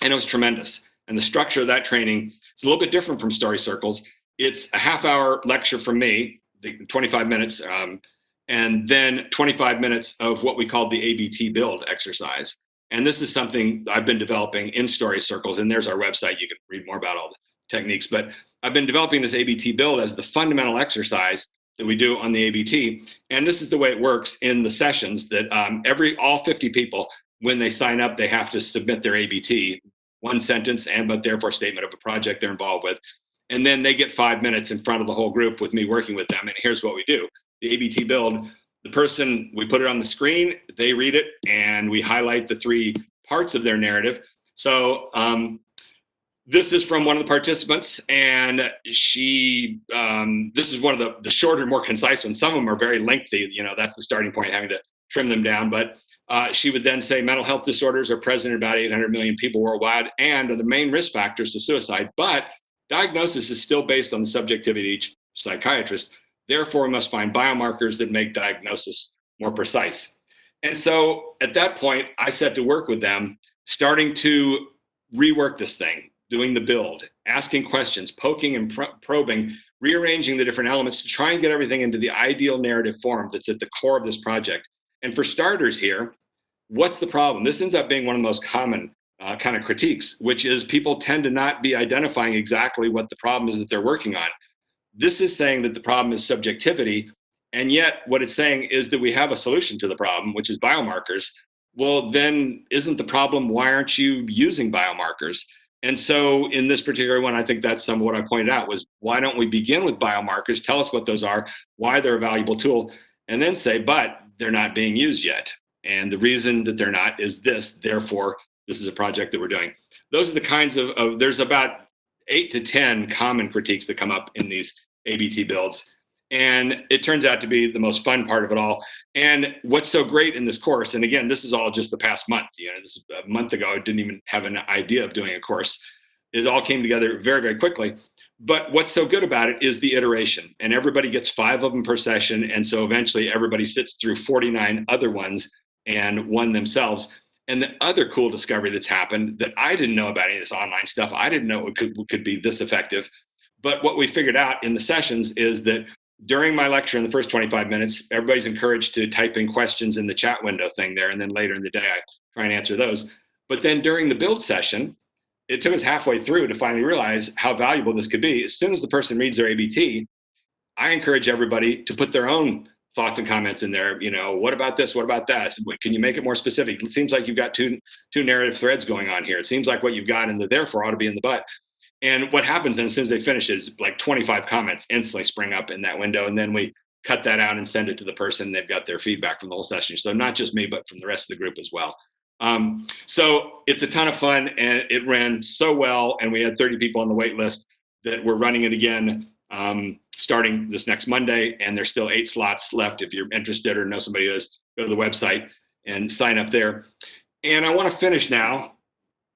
And it was tremendous. And the structure of that training is a little bit different from story circles. It's a half-hour lecture from me, 25 minutes, and then 25 minutes of what we call the ABT build exercise. And this is something I've been developing in story circles, and there's our website. You can read more about all the techniques, but I've been developing this ABT build as the fundamental exercise that we do on the ABT. And this is the way it works in the sessions that all 50 people, when they sign up, they have to submit their ABT, 1 sentence but therefore statement of a project they're involved with. And then they get 5 minutes in front of the whole group with me working with them. And here's what we do. The ABT build, the person, we put it on the screen, they read it, and we highlight the 3 parts of their narrative. So This is from one of the participants, and she, this is one of the shorter, more concise ones. Some of them are very lengthy. That's the starting point, having to trim them down. But she would then say mental health disorders are present in about 800 million people worldwide and are the main risk factors to suicide. But diagnosis is still based on the subjectivity of each psychiatrist. Therefore, we must find biomarkers that make diagnosis more precise. And so at that point, I set to work with them, starting to rework this thing, doing the build, asking questions, poking and probing, rearranging the different elements to try and get everything into the ideal narrative form that's at the core of this project. And for starters here, what's the problem? This ends up being one of the most common kind of critiques, which is people tend to not be identifying exactly what the problem is that they're working on. This is saying that the problem is subjectivity, and yet what it's saying is that we have a solution to the problem, which is biomarkers. Well, then isn't the problem, why aren't you using biomarkers? And so in this particular one, I think that's some of what I pointed out was, why don't we begin with biomarkers, tell us what those are, why they're a valuable tool, and then say, but they're not being used yet. And the reason that they're not is this, therefore, this is a project that we're doing. Those are the kinds of there's about 8 to 10 common critiques that come up in these ABT builds. And it turns out to be the most fun part of it all. And what's so great in this course, and again, this is all just the past month, this is a month ago, I didn't even have an idea of doing a course. It all came together very, very quickly. But what's so good about it is the iteration, and everybody gets 5 of them per session. And so eventually everybody sits through 49 other ones and one themselves. And the other cool discovery that's happened that I didn't know about any of this online stuff, I didn't know it could be this effective. But what we figured out in the sessions is that during my lecture in the first 25 minutes, everybody's encouraged to type in questions in the chat window thing there. And then later in the day, I try and answer those. But then during the build session, it took us halfway through to finally realize how valuable this could be. As soon as the person reads their ABT, I encourage everybody to put their own thoughts and comments in there. What about this? What about that? Can you make it more specific? It seems like you've got two narrative threads going on here. It seems like what you've got in the therefore ought to be in the but. And what happens then, as soon as they finish it, is like 25 comments instantly spring up in that window. And then we cut that out and send it to the person. They've got their feedback from the whole session. So not just me, but from the rest of the group as well. So it's a ton of fun, and it ran so well. And we had 30 people on the wait list that we're running it again starting this next Monday. And there's still 8 slots left. If you're interested or know somebody who is, go to the website and sign up there. And I want to finish now,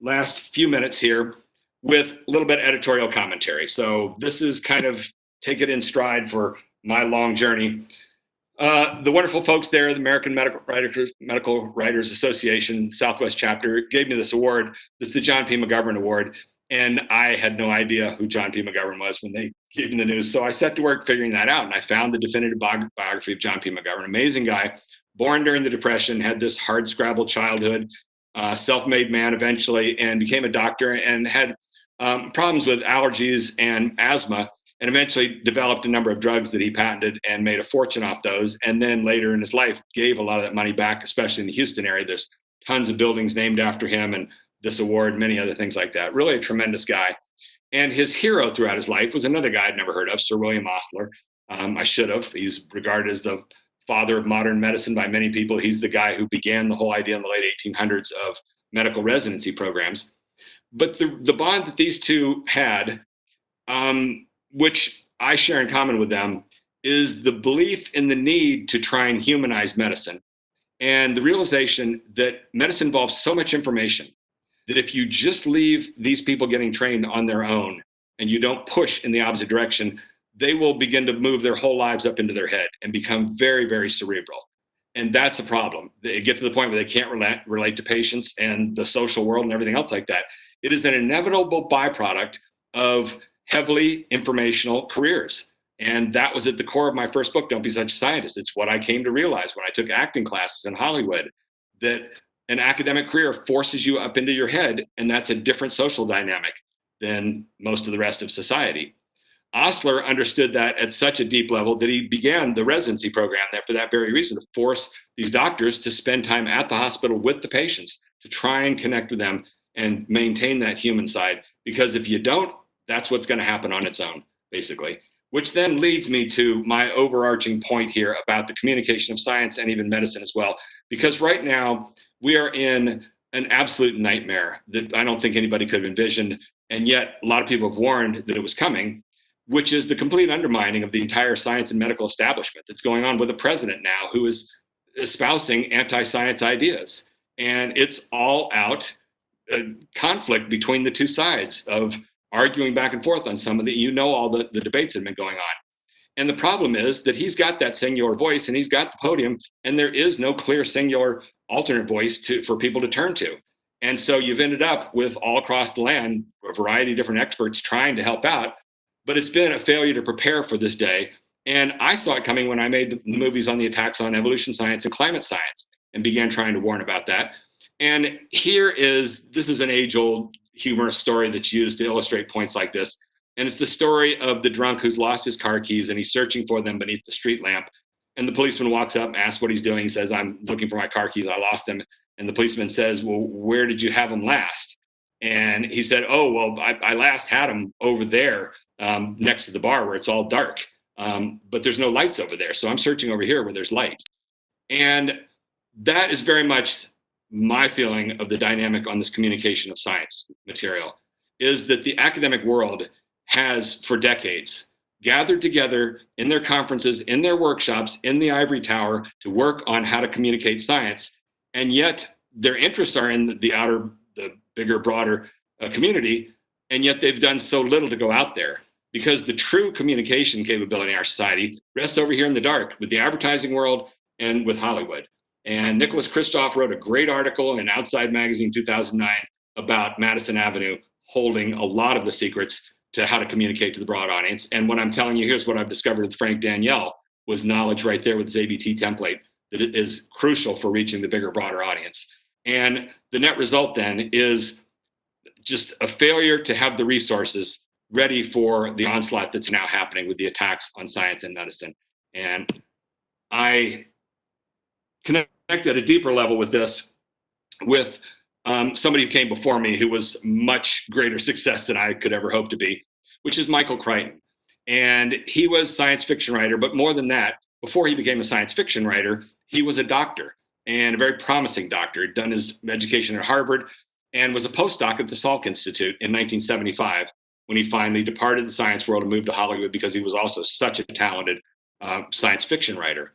last few minutes here, with a little bit of editorial commentary. So this is kind of take it in stride for my long journey. The wonderful folks there, the American Medical Writers Association Southwest chapter, gave me this award. It's the John P. McGovern Award. And I had no idea who John P. McGovern was when they gave me the news. So I set to work figuring that out. And I found the definitive biography of John P. McGovern. Amazing guy, born during the Depression, had this hard scrabble childhood, self-made man eventually, and became a doctor and had problems with allergies and asthma, and eventually developed a number of drugs that he patented and made a fortune off those. And then later in his life, gave a lot of that money back, especially in the Houston area. There's tons of buildings named after him, and this award, many other things like that. Really a tremendous guy. And his hero throughout his life was another guy I'd never heard of, Sir William Osler. I should have. He's regarded as the father of modern medicine by many people. He's the guy who began the whole idea in the late 1800s of medical residency programs. But the bond that these two had, which I share in common with them, is the belief in the need to try and humanize medicine, and the realization that medicine involves so much information that if you just leave these people getting trained on their own and you don't push in the opposite direction, they will begin to move their whole lives up into their head and become very, very cerebral. And that's a problem. They get to the point where they can't relate to patients and the social world and everything else like that. It is an inevitable byproduct of heavily informational careers. And that was at the core of my first book, Don't Be Such a Scientist. It's what I came to realize when I took acting classes in Hollywood, that an academic career forces you up into your head, and that's a different social dynamic than most of the rest of society. Osler understood that at such a deep level that he began the residency program there for that very reason, to force these doctors to spend time at the hospital with the patients, to try and connect with them and maintain that human side. Because if you don't, that's what's going to happen on its own, basically. Which then leads me to my overarching point here about the communication of science and even medicine as well. Because right now, we are in an absolute nightmare that I don't think anybody could have envisioned. And yet a lot of people have warned that it was coming, which is the complete undermining of the entire science and medical establishment that's going on with a president now who is espousing anti-science ideas. And it's all out conflict between the two sides of arguing back and forth on some of the, all the debates that have been going on. And the problem is that he's got that singular voice and he's got the podium, and there is no clear singular alternate voice for people to turn to. And so you've ended up with all across the land, a variety of different experts trying to help out, but it's been a failure to prepare for this day. And I saw it coming when I made the movies on the attacks on evolution science and climate science and began trying to warn about that. And this is an age-old humorous story that's used to illustrate points like this. And it's the story of the drunk who's lost his car keys and he's searching for them beneath the street lamp. And the policeman walks up and asks what he's doing. He says, "I'm looking for my car keys. I lost them." And the policeman says, "Well, where did you have them last?" And he said, "Oh, well, I last had them over there next to the bar where it's all dark. But there's no lights over there. So I'm searching over here where there's light." And that is very much my feeling of the dynamic on this communication of science material, is that the academic world has for decades gathered together in their conferences, in their workshops, in the ivory tower to work on how to communicate science. And yet their interests are in the bigger, broader community. And yet they've done so little to go out there, because the true communication capability in our society rests over here in the dark with the advertising world and with Hollywood. And Nicholas Kristof wrote a great article in Outside Magazine 2009 about Madison Avenue holding a lot of the secrets to how to communicate to the broad audience. And what I'm telling you, here's what I've discovered with Frank Daniel, was knowledge right there with his ABT template that it is crucial for reaching the bigger, broader audience. And the net result then is just a failure to have the resources ready for the onslaught that's now happening with the attacks on science and medicine. And I connect at a deeper level with this, with somebody who came before me who was much greater success than I could ever hope to be, which is Michael Crichton. And he was a science fiction writer, but more than that, before he became a science fiction writer, he was a doctor, and a very promising doctor. He'd done his education at Harvard and was a postdoc at the Salk Institute in 1975, when he finally departed the science world and moved to Hollywood, because he was also such a talented science fiction writer.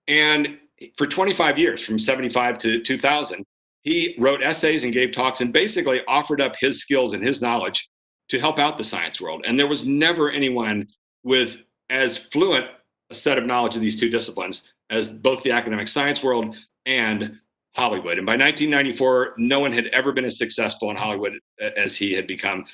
And for 25 years, from 75 to 2000, he wrote essays and gave talks and basically offered up his skills and his knowledge to help out the science world. And there was never anyone with as fluent a set of knowledge of these two disciplines as both the academic science world and Hollywood. And by 1994, no one had ever been as successful in Hollywood as he had become.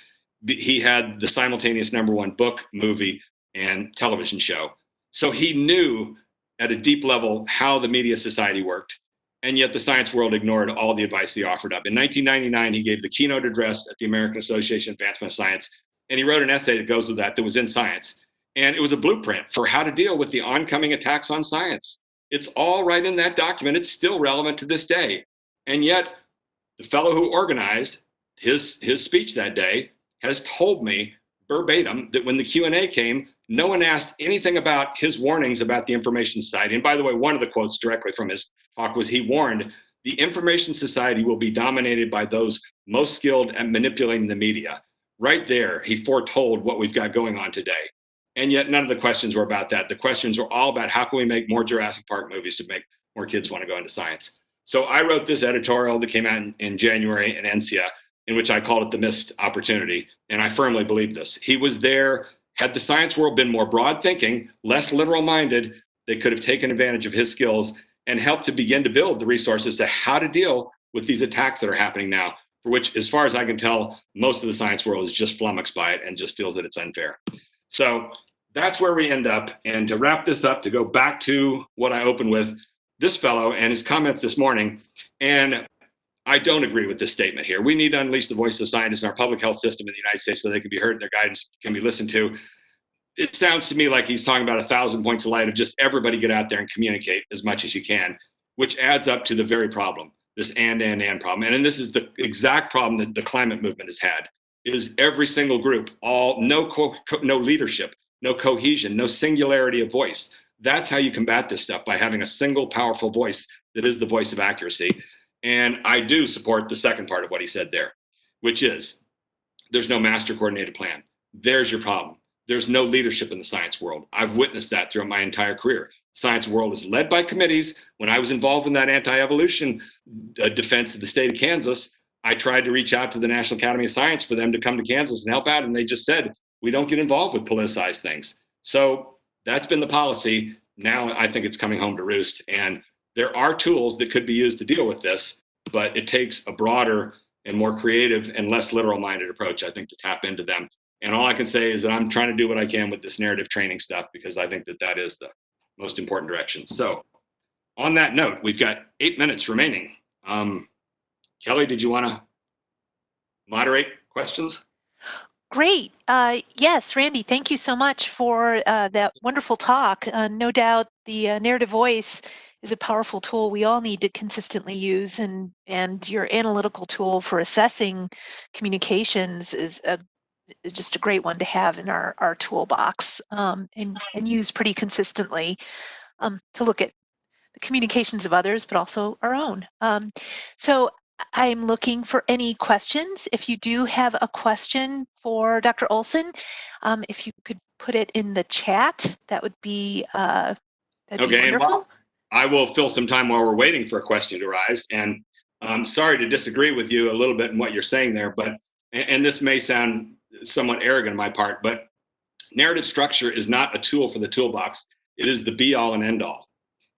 He had the simultaneous #1 book, movie, and television show. So he knew at a deep level how the media society worked. And yet the science world ignored all the advice he offered up. In 1999, he gave the keynote address at the American Association of Advancement of Science. And he wrote an essay that goes with that was in Science. And it was a blueprint for how to deal with the oncoming attacks on science. It's all right in that document. It's still relevant to this day. And yet the fellow who organized his speech that day has told me verbatim that when the Q&A came, no one asked anything about his warnings about the Information Society. And by the way, one of the quotes directly from his talk was he warned, "The Information Society will be dominated by those most skilled at manipulating the media." Right there, he foretold what we've got going on today. And yet none of the questions were about that. The questions were all about how can we make more Jurassic Park movies to make more kids want to go into science. So I wrote this editorial that came out in January in ENSIA, in which I called it the missed opportunity. And I firmly believe this. He was there. Had the science world been more broad thinking, less literal minded, they could have taken advantage of his skills and helped to begin to build the resources to how to deal with these attacks that are happening now, for which, as far as I can tell, most of the science world is just flummoxed by it and just feels that it's unfair. So that's where we end up. And to wrap this up, to go back to what I opened with, this fellow and his comments this morning, and I don't agree with this statement here. We need to unleash the voice of scientists in our public health system in the United States so they can be heard, their guidance can be listened to. It sounds to me like he's talking about 1,000 points of light of just everybody get out there and communicate as much as you can, which adds up to the very problem, this and problem. And this is the exact problem that the climate movement has had, is every single group, no leadership, no cohesion, no singularity of voice. That's how you combat this stuff, by having a single powerful voice that is the voice of accuracy. And I do support the second part of what he said there, which is there's no master coordinated plan. There's your problem. There's no leadership in the science world. I've witnessed that throughout my entire career. Science world is led by committees. When I was involved in that anti-evolution defense of the state of Kansas, I tried to reach out to the National Academy of Science for them to come to Kansas and help out, and they just said, we don't get involved with politicized things. So that's been the policy. Now I think it's coming home to roost, and there are tools that could be used to deal with this, but it takes a broader and more creative and less literal-minded approach, I think, to tap into them. And all I can say is that I'm trying to do what I can with this narrative training stuff, because I think that that is the most important direction. So on that note, we've got 8 minutes remaining. Kelly, did you want to moderate questions? Great. Yes, Randy, thank you so much for that wonderful talk. No doubt the narrative voice is a powerful tool we all need to consistently use, and your analytical tool for assessing communications is just a great one to have in our toolbox, and use pretty consistently to look at the communications of others, but also our own. So I'm looking for any questions. If you do have a question for Dr. Olson, if you could put it in the chat, that would be, that'd be wonderful. And I will fill some time while we're waiting for a question to rise. And I'm sorry to disagree with you a little bit in what you're saying there, but, and this may sound somewhat arrogant on my part, but narrative structure is not a tool for the toolbox. It is the be all and end all.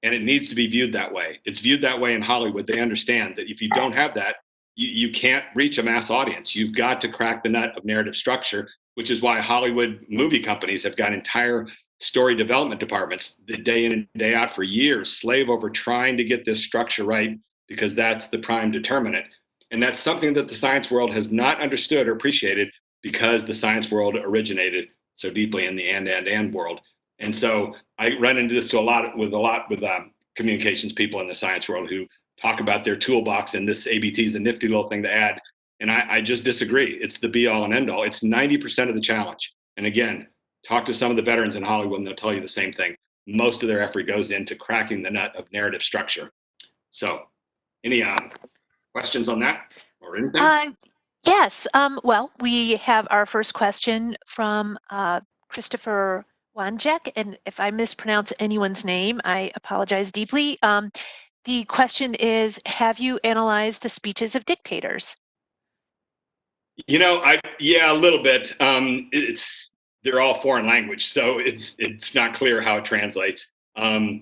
And it needs to be viewed that way. It's viewed that way in Hollywood. They understand that if you don't have that, you can't reach a mass audience. You've got to crack the nut of narrative structure, which is why Hollywood movie companies have got entire story development departments that day in and day out for years slave over trying to get this structure right, because that's the prime determinant. And that's something that the science world has not understood or appreciated, because the science world originated so deeply in the and world. And so I run into this a lot with communications people in the science world who talk about their toolbox, and this ABT is a nifty little thing to add. And I just disagree. It's the be all and end all. It's 90% of the challenge. And again, talk to some of the veterans in Hollywood and they'll tell you the same thing. Most of their effort goes into cracking the nut of narrative structure. So any questions on that or anything? Yes. Well, we have our first question from Christopher Wanjek, and if I mispronounce anyone's name, I apologize deeply. The question is, have you analyzed the speeches of dictators? You know, yeah, a little bit. They're all foreign language, so it's not clear how it translates. And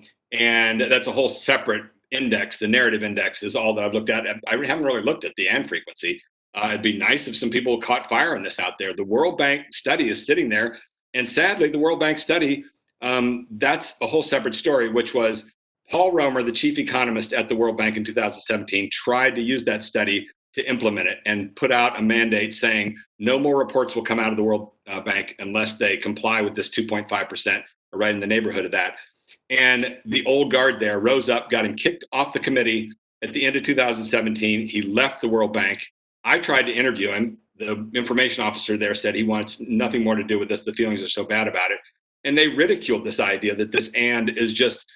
that's a whole separate index. The narrative index is all that I've looked at. I haven't really looked at the and frequency. It'd be nice if some people caught fire on this out there. The World Bank study is sitting there. And sadly, the World Bank study, that's a whole separate story, which was Paul Romer, the chief economist at the World Bank in 2017, tried to use that study to implement it and put out a mandate saying no more reports will come out of the World Bank unless they comply with this 2.5%, or right in the neighborhood of that. And the old guard there rose up, got him kicked off the committee at the end of 2017. He left the World Bank. I tried to interview him. The information officer there said he wants nothing more to do with this. The feelings are so bad about it. And they ridiculed this idea that this and is just,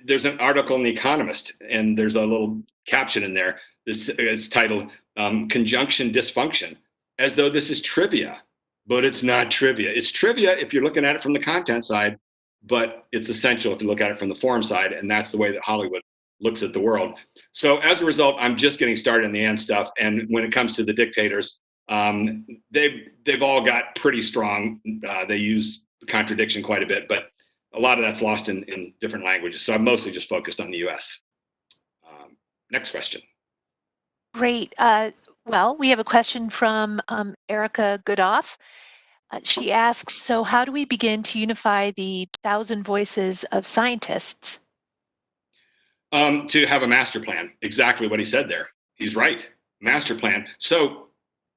there's an article in The Economist, and there's a little caption in there. It's titled Conjunction Dysfunction, as though this is trivia, but it's not trivia. It's trivia if you're looking at it from the content side, but it's essential if you look at it from the form side, and that's the way that Hollywood looks at the world. So as a result, I'm just getting started in the and stuff. And when it comes to the dictators, they've all got pretty strong, they use contradiction quite a bit, but a lot of that's lost in different languages. So I'm mostly just focused on the US. Next question. Great. Well, we have a question from Erica Goodoff. She asks, so how do we begin to unify the 1,000 voices of scientists? To have a master plan, exactly what he said there. He's right, master plan. So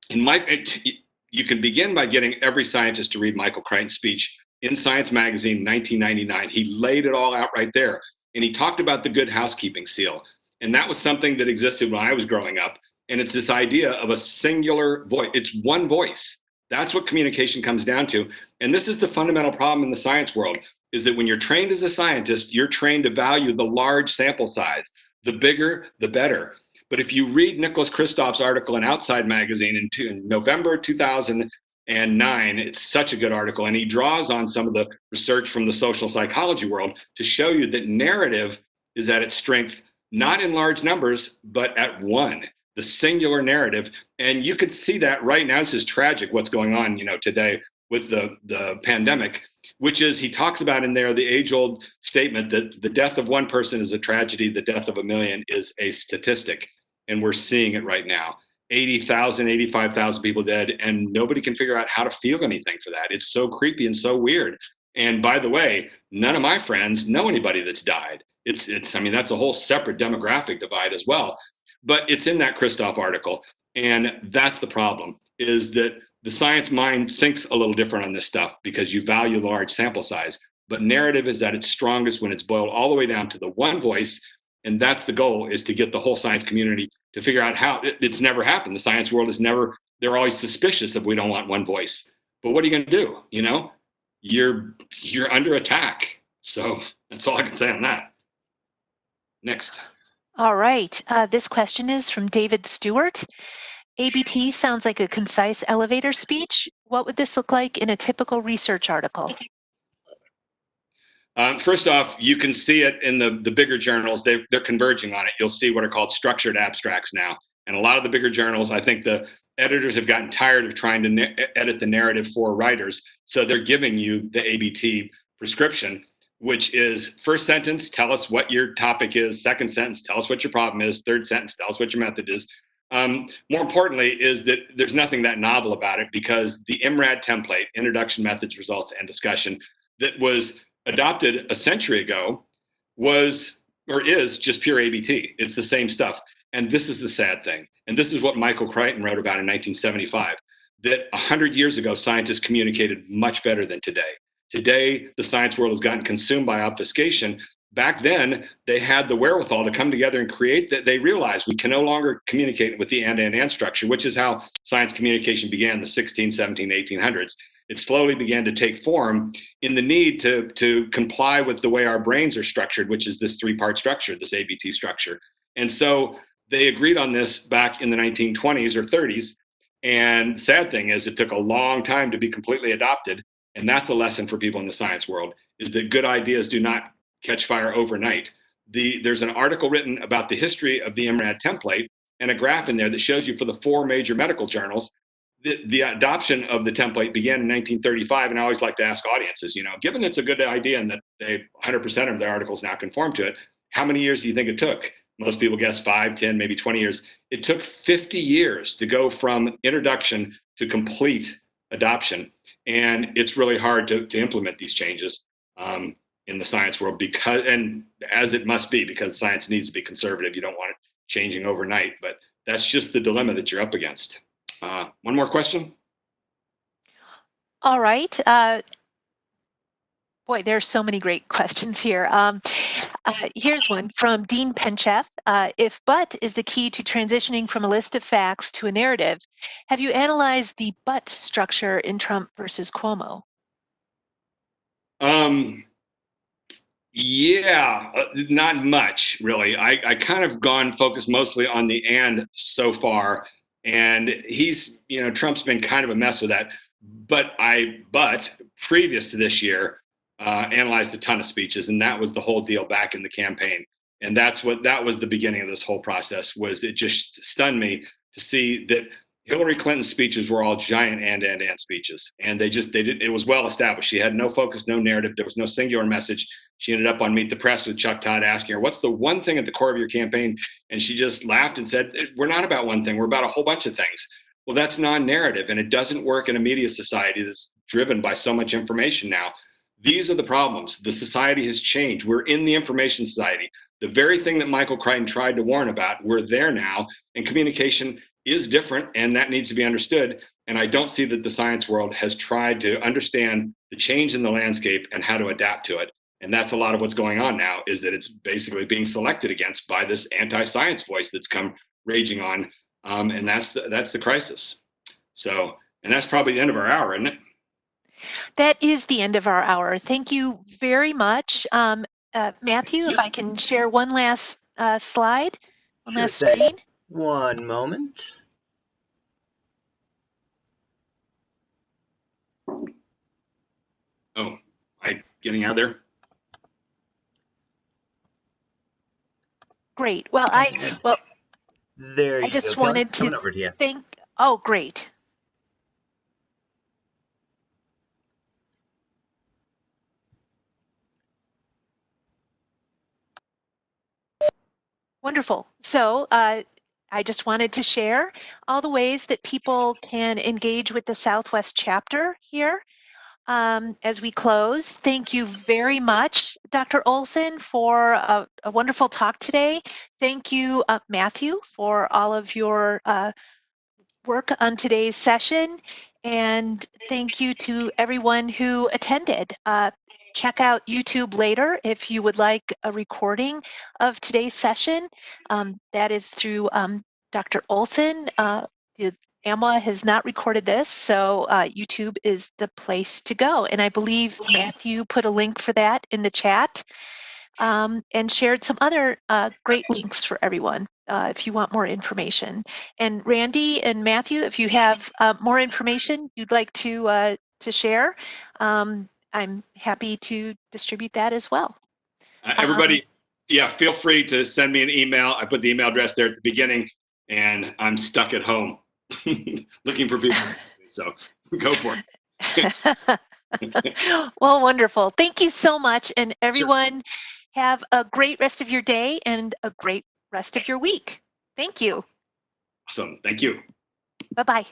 you can begin by getting every scientist to read Michael Crichton's speech in Science Magazine in 1999. He laid it all out right there. And he talked about the good housekeeping seal. And that was something that existed when I was growing up. And it's this idea of a singular voice. It's one voice. That's what communication comes down to. And this is the fundamental problem in the science world, is that when you're trained as a scientist, you're trained to value the large sample size. The bigger, the better. But if you read Nicholas Kristof's article in Outside Magazine in November 2009, it's such a good article. And he draws on some of the research from the social psychology world to show you that narrative is at its strength, not in large numbers, but at one, the singular narrative. And you could see that right now. This is tragic what's going on, today with the pandemic, which is, he talks about in there the age-old statement that the death of one person is a tragedy, the death of a million is a statistic. And we're seeing it right now. 80,000, 85,000 people dead, and nobody can figure out how to feel anything for that. It's so creepy and so weird. And by the way, none of my friends know anybody that's died. I mean, that's a whole separate demographic divide as well. But it's in that Kristof article. And that's the problem, is that the science mind thinks a little different on this stuff because you value the large sample size. But narrative is at its strongest when it's boiled all the way down to the one voice. And that's the goal, is to get the whole science community to figure out how. It's never happened. The science world they're always suspicious if we don't want one voice. But what are you going to do? You're under attack. So that's all I can say on that. Next. All right. This question is from David Stewart. ABT sounds like a concise elevator speech. What would this look like in a typical research article? First off, you can see it in the bigger journals. They're converging on it. You'll see what are called structured abstracts now. And a lot of the bigger journals, I think the editors have gotten tired of trying to edit the narrative for writers. So they're giving you the ABT prescription, which is first sentence, tell us what your topic is. Second sentence, tell us what your problem is. Third sentence, tell us what your method is. More importantly is that there's nothing that novel about it, because the IMRAD template, Introduction, Methods, Results, and Discussion, that was adopted a century ago is just pure ABT. It's the same stuff. And this is the sad thing. And this is what Michael Crichton wrote about in 1975, that 100 years ago, scientists communicated much better than today. Today, the science world has gotten consumed by obfuscation. Back then, they had the wherewithal to come together and create that. They realized we can no longer communicate with the and structure, which is how science communication began in the 16, 17, 1800s. It slowly began to take form in the need to comply with the way our brains are structured, which is this three-part structure, this ABT structure. And so they agreed on this back in the 1920s or 30s. And the sad thing is, it took a long time to be completely adopted. And that's a lesson for people in the science world, is that good ideas do not catch fire overnight. There's an article written about the history of the IMRAD template and a graph in there that shows you for the 4 major medical journals, the adoption of the template began in 1935. And I always like to ask audiences, given it's a good idea and that 100% of their articles now conform to it, how many years do you think it took? Most people guess 5, 10, maybe 20 years. It took 50 years to go from introduction to complete adoption. And it's really hard to implement these changes in the science world, and as it must be, because science needs to be conservative. You don't want it changing overnight, but that's just the dilemma that you're up against. One more question. All right. Boy, there's so many great questions here. Here's one from Dean Penchef. If but is the key to transitioning from a list of facts to a narrative, have you analyzed the but structure in Trump versus Cuomo? Yeah, not much, really. I kind of focused mostly on the and so far. And Trump's been kind of a mess with that. But previous to this year, analyzed a ton of speeches, and that was the whole deal back in the campaign. And that was the beginning of this whole process. Was it just stunned me to see that Hillary Clinton's speeches were all giant and speeches, and it was well established. She had no focus, no narrative. There was no singular message. She ended up on Meet the Press with Chuck Todd asking her, "What's the one thing at the core of your campaign?" And she just laughed and said, "We're not about one thing. We're about a whole bunch of things." Well, that's non-narrative, and it doesn't work in a media society that's driven by so much information now. These are the problems. The society has changed. We're in the information society. The very thing that Michael Crichton tried to warn about, we're there now, and communication is different, and that needs to be understood. And I don't see that the science world has tried to understand the change in the landscape and how to adapt to it. And that's a lot of what's going on now, is that it's basically being selected against by this anti-science voice that's come raging on. And that's the crisis. So, and that's probably the end of our hour, isn't it? That is the end of our hour. Thank you very much. Matthew, if I can share one last slide, one last screen. One moment. Oh, getting out there? Great. Well, There I you just go, Kelly. wanted Coming to over to you. oh, great. Wonderful. So I just wanted to share all the ways that people can engage with the Southwest chapter here. As we close, thank you very much, Dr. Olson, for a wonderful talk today. Thank you, Matthew, for all of your work on today's session. And thank you to everyone who attended. Check out YouTube later if you would like a recording of today's session. That is through Dr. Olson. The AMWA has not recorded this, so YouTube is the place to go. And I believe Matthew put a link for that in the chat. And shared some other great links for everyone if you want more information. And Randy and Matthew, if you have more information you'd like to share, I'm happy to distribute that as well. Everybody, yeah, feel free to send me an email. I put the email address there at the beginning, and I'm stuck at home looking for people. So go for it. Well, wonderful. Thank you so much. And Sure. everyone, have a great rest of your day and a great rest of your week. Thank you. Awesome. Thank you. Bye-bye.